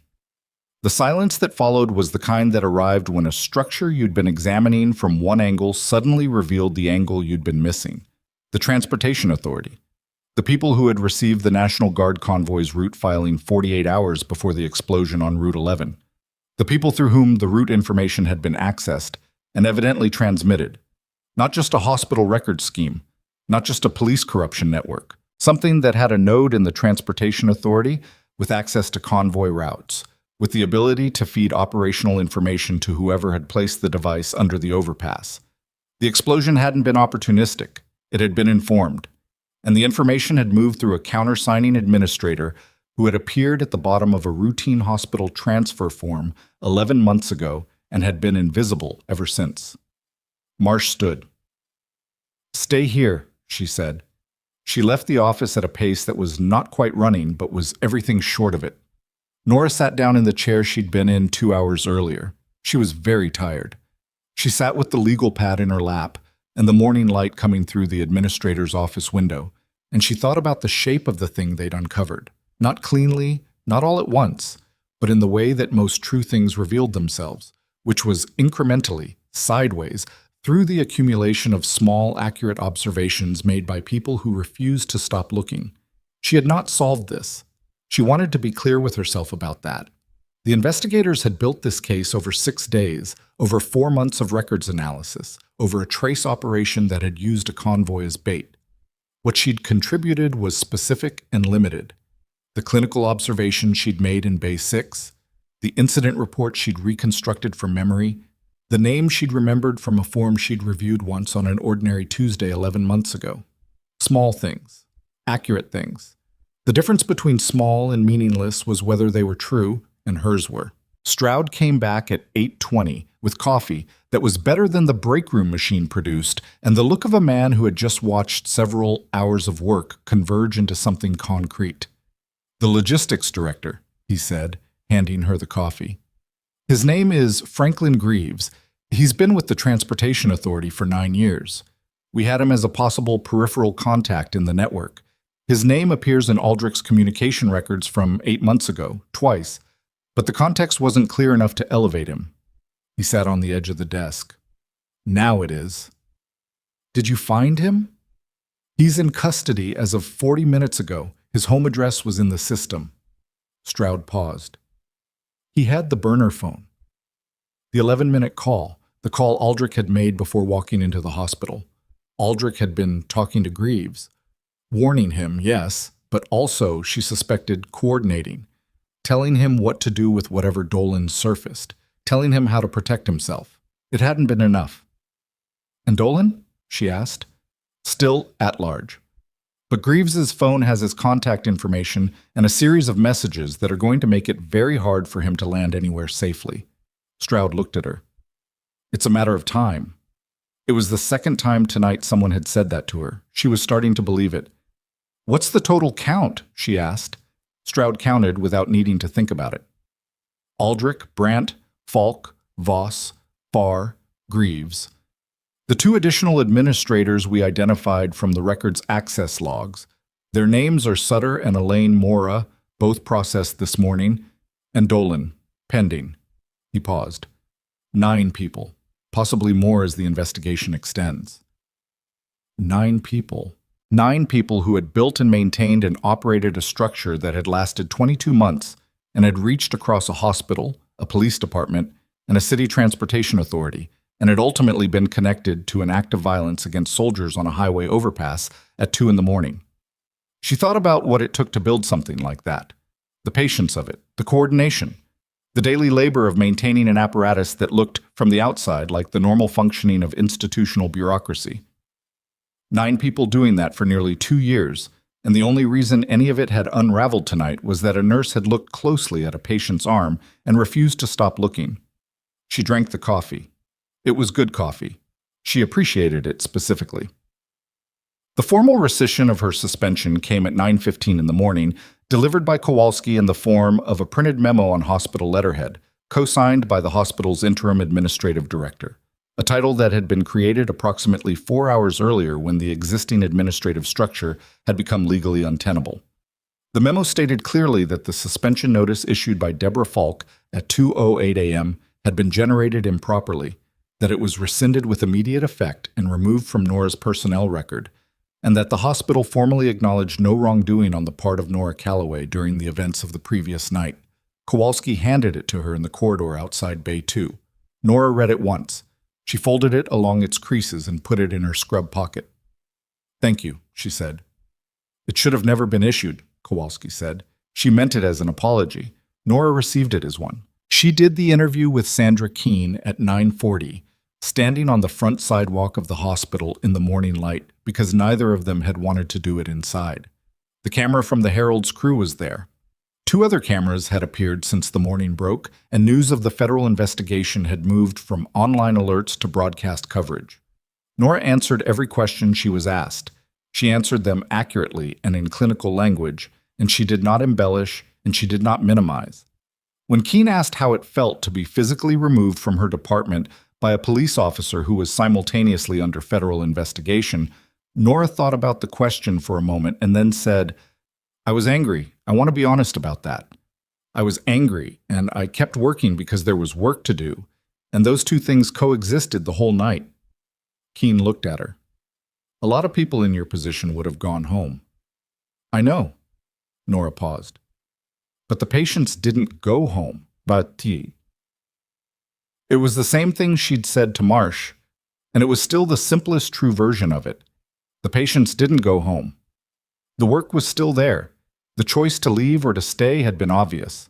The silence that followed was the kind that arrived when a structure you'd been examining from one angle suddenly revealed the angle you'd been missing. The Transportation Authority. The people who had received the National Guard convoy's route filing 48 hours before the explosion on Route 11. The people through whom the route information had been accessed and evidently transmitted. Not just a hospital records scheme, not just a police corruption network, something that had a node in the Transportation Authority with access to convoy routes, with the ability to feed operational information to whoever had placed the device under the overpass. The explosion hadn't been opportunistic, it had been informed, and the information had moved through a countersigning administrator who had appeared at the bottom of a routine hospital transfer form 11 months ago and had been invisible ever since. Marsh stood. "Stay here," she said. She left the office at a pace that was not quite running, but was everything short of it. Nora sat down in the chair she'd been in 2 hours earlier. She was very tired. She sat with the legal pad in her lap and the morning light coming through the administrator's office window, and she thought about the shape of the thing they'd uncovered. Not cleanly, not all at once, but in the way that most true things revealed themselves, which was incrementally, sideways, through the accumulation of small, accurate observations made by people who refused to stop looking. She had not solved this. She wanted to be clear with herself about that. The investigators had built this case over 6 days, over 4 months of records analysis, over a trace operation that had used a convoy as bait. What she'd contributed was specific and limited. The clinical observation she'd made in Bay 6, the incident report she'd reconstructed from memory, the name she'd remembered from a form she'd reviewed once on an ordinary Tuesday 11 months ago. Small things, accurate things. The difference between small and meaningless was whether they were true, and hers were. Stroud came back at 8:20 with coffee that was better than the break room machine produced, and the look of a man who had just watched several hours of work converge into something concrete. "The logistics director," he said, handing her the coffee. "His name is Franklin Greaves. He's been with the Transportation Authority for 9 years. We had him as a possible peripheral contact in the network. His name appears in Aldrich's communication records from 8 months ago, twice, but the context wasn't clear enough to elevate him." He sat on the edge of the desk. "Now it is." "Did you find him?" "He's in custody as of 40 minutes ago. His home address was in the system." Stroud paused. He had the burner phone. The 11-minute call, the call Aldrich had made before walking into the hospital. Aldrich had been talking to Greaves. Warning him, yes, but also, she suspected, coordinating. Telling him what to do with whatever Dolan surfaced. Telling him how to protect himself. It hadn't been enough. "And Dolan?" she asked. "Still at large. But Greaves's phone has his contact information and a series of messages that are going to make it very hard for him to land anywhere safely." Stroud looked at her. "It's a matter of time." It was the second time tonight someone had said that to her. She was starting to believe it. "What's the total count?" she asked. Stroud counted without needing to think about it. Aldrich, Brandt, Falk, Voss, Farr, Greaves. The 2 additional administrators we identified from the record's access logs. Their names are Sutter and Elaine Mora, both processed this morning, and Dolan, pending. He paused. 9 people, possibly more as the investigation extends. 9 people. 9 people who had built and maintained and operated a structure that had lasted 22 months and had reached across a hospital, a police department, and a city transportation authority, and had ultimately been connected to an act of violence against soldiers on a highway overpass at 2 in the morning. She thought about what it took to build something like that, the patience of it, the coordination, the daily labor of maintaining an apparatus that looked, from the outside, like the normal functioning of institutional bureaucracy. 9 people doing that for nearly 2 years, and the only reason any of it had unraveled tonight was that a nurse had looked closely at a patient's arm and refused to stop looking. She drank the coffee. It was good coffee. She appreciated it specifically. The formal rescission of her suspension came at 9:15 in the morning, delivered by Kowalski in the form of a printed memo on hospital letterhead, co-signed by the hospital's interim administrative director, a title that had been created approximately 4 hours earlier when the existing administrative structure had become legally untenable. The memo stated clearly that the suspension notice issued by Deborah Falk at 2:08 a.m. had been generated improperly, that it was rescinded with immediate effect and removed from Nora's personnel record, and that the hospital formally acknowledged no wrongdoing on the part of Nora Calloway during the events of the previous night. Kowalski handed it to her in the corridor outside Bay 2. Nora read it once. She folded it along its creases and put it in her scrub pocket. "Thank you," she said. "It should have never been issued," Kowalski said. She meant it as an apology. Nora received it as one. She did the interview with Sandra Keene at 9:40, standing on the front sidewalk of the hospital in the morning light, because neither of them had wanted to do it inside. The camera from the Herald's crew was there. 2 other cameras had appeared since the morning broke, and news of the federal investigation had moved from online alerts to broadcast coverage. Nora answered every question she was asked. She answered them accurately and in clinical language, and she did not embellish, and she did not minimize. When Keene asked how it felt to be physically removed from her department by a police officer who was simultaneously under federal investigation, Nora thought about the question for a moment and then said, "I was angry. I want to be honest about that. I was angry, and I kept working because there was work to do, and those 2 things coexisted the whole night." Keene looked at her. "A lot of people in your position would have gone home." "I know." Nora paused. "But the patients didn't go home, but It was the same thing she'd said to Marsh, and it was still the simplest true version of it. The patients didn't go home. The work was still there. The choice to leave or to stay had been obvious.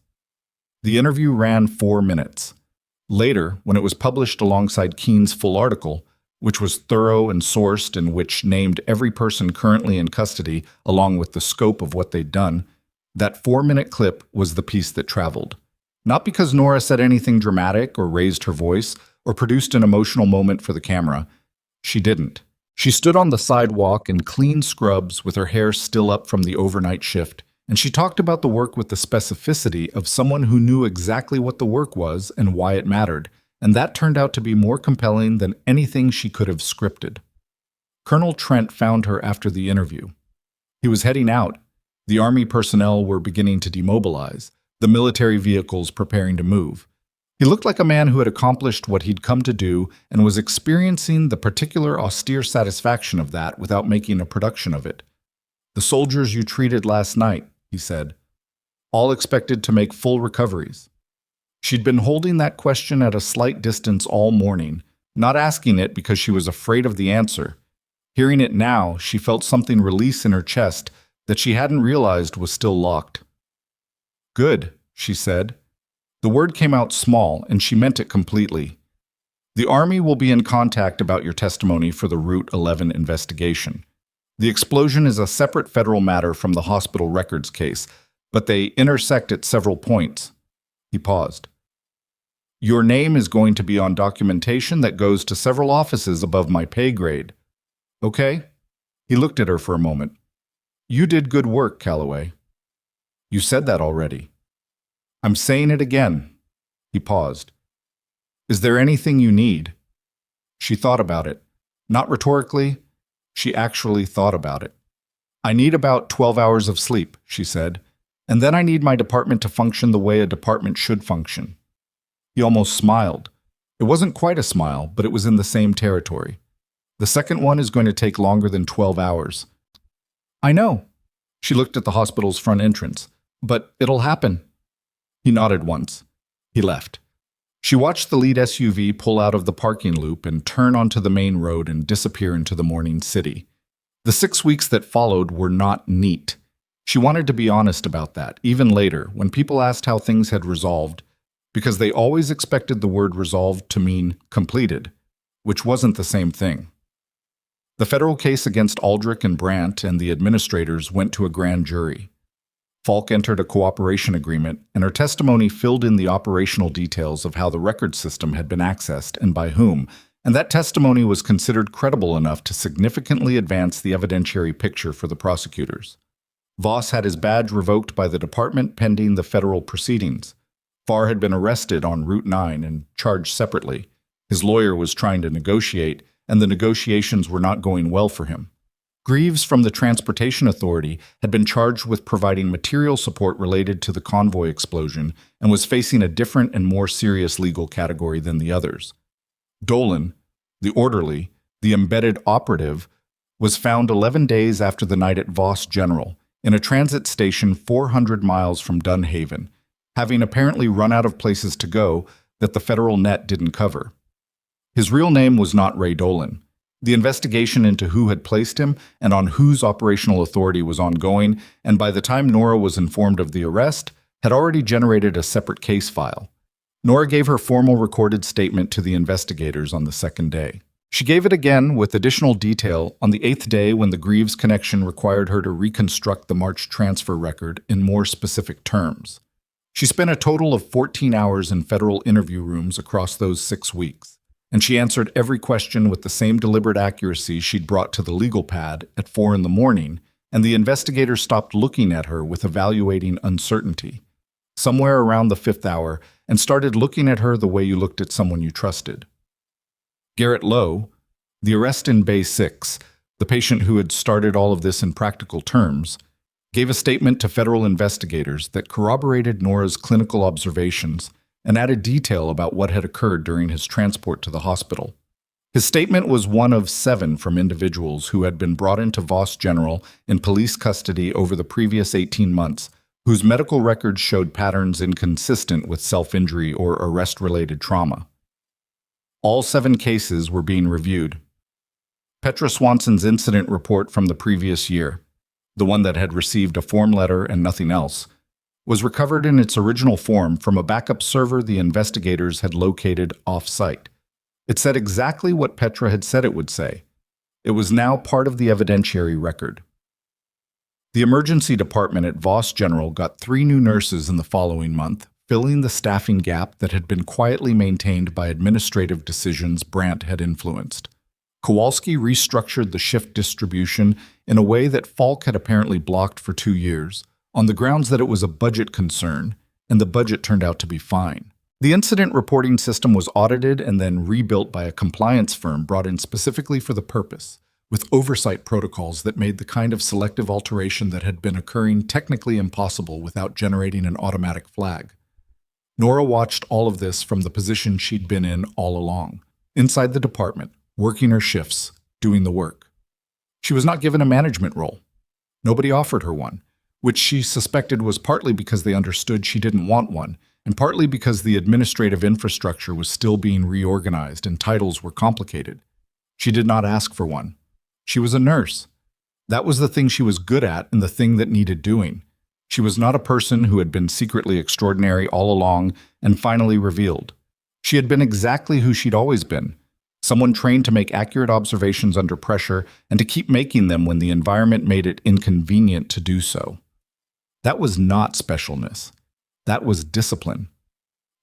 The interview ran 4 minutes. Later, when it was published alongside Keene's full article, which was thorough and sourced and which named every person currently in custody along with the scope of what they'd done, that 4-minute clip was the piece that traveled. Not because Nora said anything dramatic or raised her voice or produced an emotional moment for the camera. She didn't. She stood on the sidewalk in clean scrubs with her hair still up from the overnight shift, and she talked about the work with the specificity of someone who knew exactly what the work was and why it mattered, and that turned out to be more compelling than anything she could have scripted. Colonel Trent found her after the interview. He was heading out. The Army personnel were beginning to demobilize, the military vehicles preparing to move. He looked like a man who had accomplished what he'd come to do and was experiencing the particular austere satisfaction of that without making a production of it. "The soldiers you treated last night," he said, "all expected to make full recoveries." She'd been holding that question at a slight distance all morning, not asking it because she was afraid of the answer. Hearing it now, she felt something release in her chest that she hadn't realized was still locked. "Good," she said. The word came out small, and she meant it completely. "The Army will be in contact about your testimony for the Route 11 investigation. The explosion is a separate federal matter from the hospital records case, but they intersect at several points." He paused. "Your name is going to be on documentation that goes to several offices above my pay grade. Okay?" He looked at her for a moment. "You did good work, Calloway." "You said that already." "I'm saying it again." He paused. "Is there anything you need?" She thought about it. Not rhetorically. She actually thought about it. "I need about 12 hours of sleep," she said, "and then I need my department to function the way a department should function." He almost smiled. It wasn't quite a smile, but it was in the same territory. The second one is going to take longer than 12 hours. I know. She looked at the hospital's front entrance. But it'll happen. He nodded once. He left. She watched the lead SUV pull out of the parking loop and turn onto the main road and disappear into the morning city. The 6 weeks that followed were not neat. She wanted to be honest about that, even later, when people asked how things had resolved, because they always expected the word resolved to mean completed, which wasn't the same thing. The federal case against Aldrich and Brandt and the administrators went to a grand jury. Falk entered a cooperation agreement, and her testimony filled in the operational details of how the record system had been accessed and by whom, and that testimony was considered credible enough to significantly advance the evidentiary picture for the prosecutors. Voss had his badge revoked by the department pending the federal proceedings. Farr had been arrested on Route 9 and charged separately. His lawyer was trying to negotiate, and the negotiations were not going well for him. Greaves from the Transportation Authority had been charged with providing material support related to the convoy explosion and was facing a different and more serious legal category than the others. Dolan, the orderly, the embedded operative, was found 11 days after the night at Voss General, in a transit station 400 miles from Dunhaven, having apparently run out of places to go that the federal net didn't cover. His real name was not Ray Dolan. The investigation into who had placed him and on whose operational authority was ongoing, and by the time Nora was informed of the arrest, had already generated a separate case file. Nora gave her formal recorded statement to the investigators on the second day. She gave it again with additional detail on the 8th day when the Greaves connection required her to reconstruct the March transfer record in more specific terms. She spent a total of 14 hours in federal interview rooms across those 6 weeks, and she answered every question with the same deliberate accuracy she'd brought to the legal pad at 4 a.m, and the investigators stopped looking at her with evaluating uncertainty, somewhere around the 5th hour, and started looking at her the way you looked at someone you trusted. Garrett Lowe, the arrest in Bay 6, the patient who had started all of this in practical terms, gave a statement to federal investigators that corroborated Nora's clinical observations and added detail about what had occurred during his transport to the hospital. His statement was one of 7 from individuals who had been brought into Voss General in police custody over the previous 18 months, whose medical records showed patterns inconsistent with self-injury or arrest-related trauma. All 7 cases were being reviewed. Petra Swanson's incident report from the previous year, the one that had received a form letter and nothing else, was recovered in its original form from a backup server the investigators had located off-site. It said exactly what Petra had said it would say. It was now part of the evidentiary record. The emergency department at Voss General got 3 new nurses in the following month, filling the staffing gap that had been quietly maintained by administrative decisions Brandt had influenced. Kowalski restructured the shift distribution in a way that Falk had apparently blocked for 2 years, on the grounds that it was a budget concern, and the budget turned out to be fine. The incident reporting system was audited and then rebuilt by a compliance firm brought in specifically for the purpose, with oversight protocols that made the kind of selective alteration that had been occurring technically impossible without generating an automatic flag. Nora watched all of this from the position she'd been in all along, inside the department, working her shifts, doing the work. She was not given a management role. Nobody offered her one, which she suspected was partly because they understood she didn't want one, and partly because the administrative infrastructure was still being reorganized and titles were complicated. She did not ask for one. She was a nurse. That was the thing she was good at and the thing that needed doing. She was not a person who had been secretly extraordinary all along and finally revealed. She had been exactly who she'd always been, someone trained to make accurate observations under pressure and to keep making them when the environment made it inconvenient to do so. That was not specialness. That was discipline.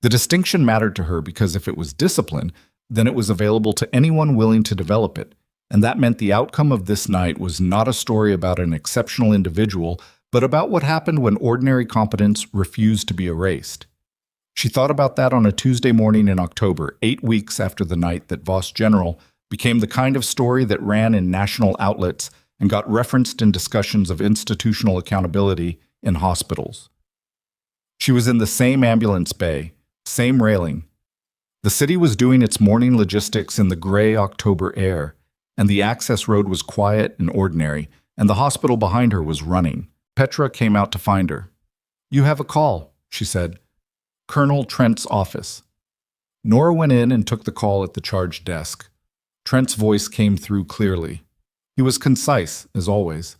The distinction mattered to her because if it was discipline, then it was available to anyone willing to develop it, and that meant the outcome of this night was not a story about an exceptional individual, but about what happened when ordinary competence refused to be erased. She thought about that on a Tuesday morning in October, 8 weeks after the night that Voss General became the kind of story that ran in national outlets and got referenced in discussions of institutional accountability in hospitals. She was in the same ambulance bay, same railing. The city was doing its morning logistics in the gray October air, and the access road was quiet and ordinary, and the hospital behind her was running. Petra came out to find her. "You have a call," she said. "Colonel Trent's office." Nora went in and took the call at the charge desk. Trent's voice came through clearly. He was concise, as always.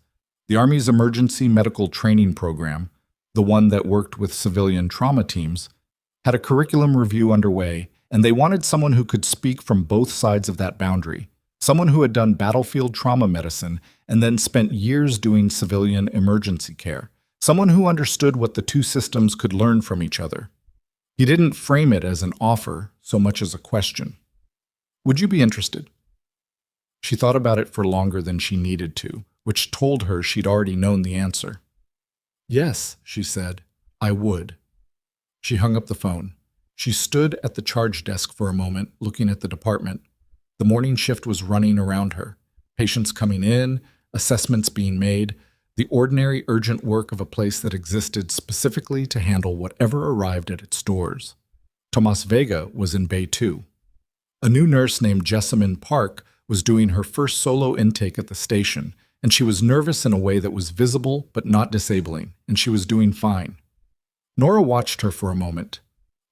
The Army's emergency medical training program, the one that worked with civilian trauma teams, had a curriculum review underway, and they wanted someone who could speak from both sides of that boundary, someone who had done battlefield trauma medicine and then spent years doing civilian emergency care, someone who understood what the two systems could learn from each other. He didn't frame it as an offer so much as a question. "Would you be interested?" She thought about it for longer than she needed to, which told her she'd already known the answer. "Yes," she said, "I would." She hung up the phone. She stood at the charge desk for a moment, looking at the department. The morning shift was running around her. Patients coming in, assessments being made, the ordinary urgent work of a place that existed specifically to handle whatever arrived at its doors. Tomas Vega was in Bay 2. A new nurse named Jessamine Park was doing her first solo intake at the station, and she was nervous in a way that was visible but not disabling, and she was doing fine. Nora watched her for a moment.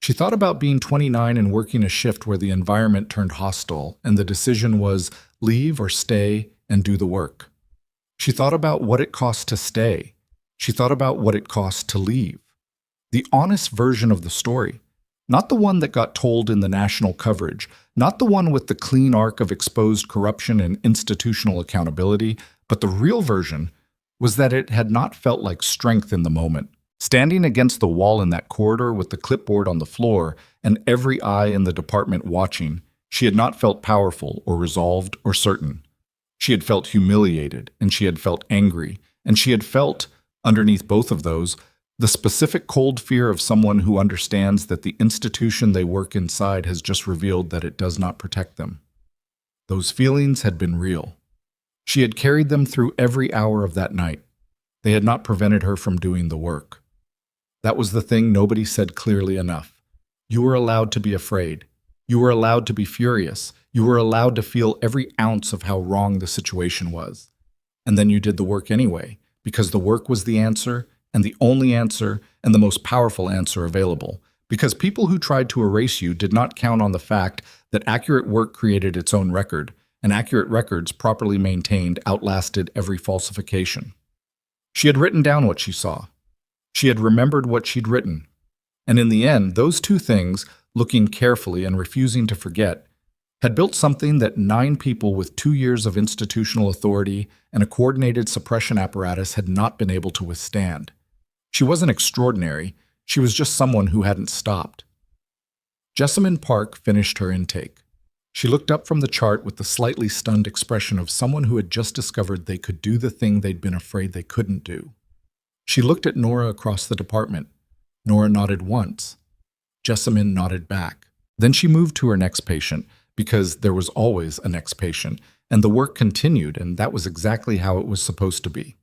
She thought about being 29 and working a shift where the environment turned hostile, and the decision was leave or stay and do the work. She thought about what it cost to stay. She thought about what it cost to leave. The honest version of the story. Not the one that got told in the national coverage, not the one with the clean arc of exposed corruption and institutional accountability, but the real version was that it had not felt like strength in the moment. Standing against the wall in that corridor with the clipboard on the floor and every eye in the department watching, she had not felt powerful or resolved or certain. She had felt humiliated, and she had felt angry, and she had felt, underneath both of those, the specific cold fear of someone who understands that the institution they work inside has just revealed that it does not protect them. Those feelings had been real. She had carried them through every hour of that night. They had not prevented her from doing the work. That was the thing nobody said clearly enough. You were allowed to be afraid. You were allowed to be furious. You were allowed to feel every ounce of how wrong the situation was. And then you did the work anyway, because the work was the answer, and the only answer, and the most powerful answer available. Because people who tried to erase you did not count on the fact that accurate work created its own record, and accurate records properly maintained outlasted every falsification. She had written down what she saw. She had remembered what she'd written. And in the end, those two things, looking carefully and refusing to forget, had built something that 9 people with 2 years of institutional authority and a coordinated suppression apparatus had not been able to withstand. She wasn't extraordinary. She was just someone who hadn't stopped. Jessamine Park finished her intake. She looked up from the chart with the slightly stunned expression of someone who had just discovered they could do the thing they'd been afraid they couldn't do. She looked at Nora across the department. Nora nodded once. Jessamine nodded back. Then she moved to her next patient, because there was always a next patient, and the work continued, and that was exactly how it was supposed to be.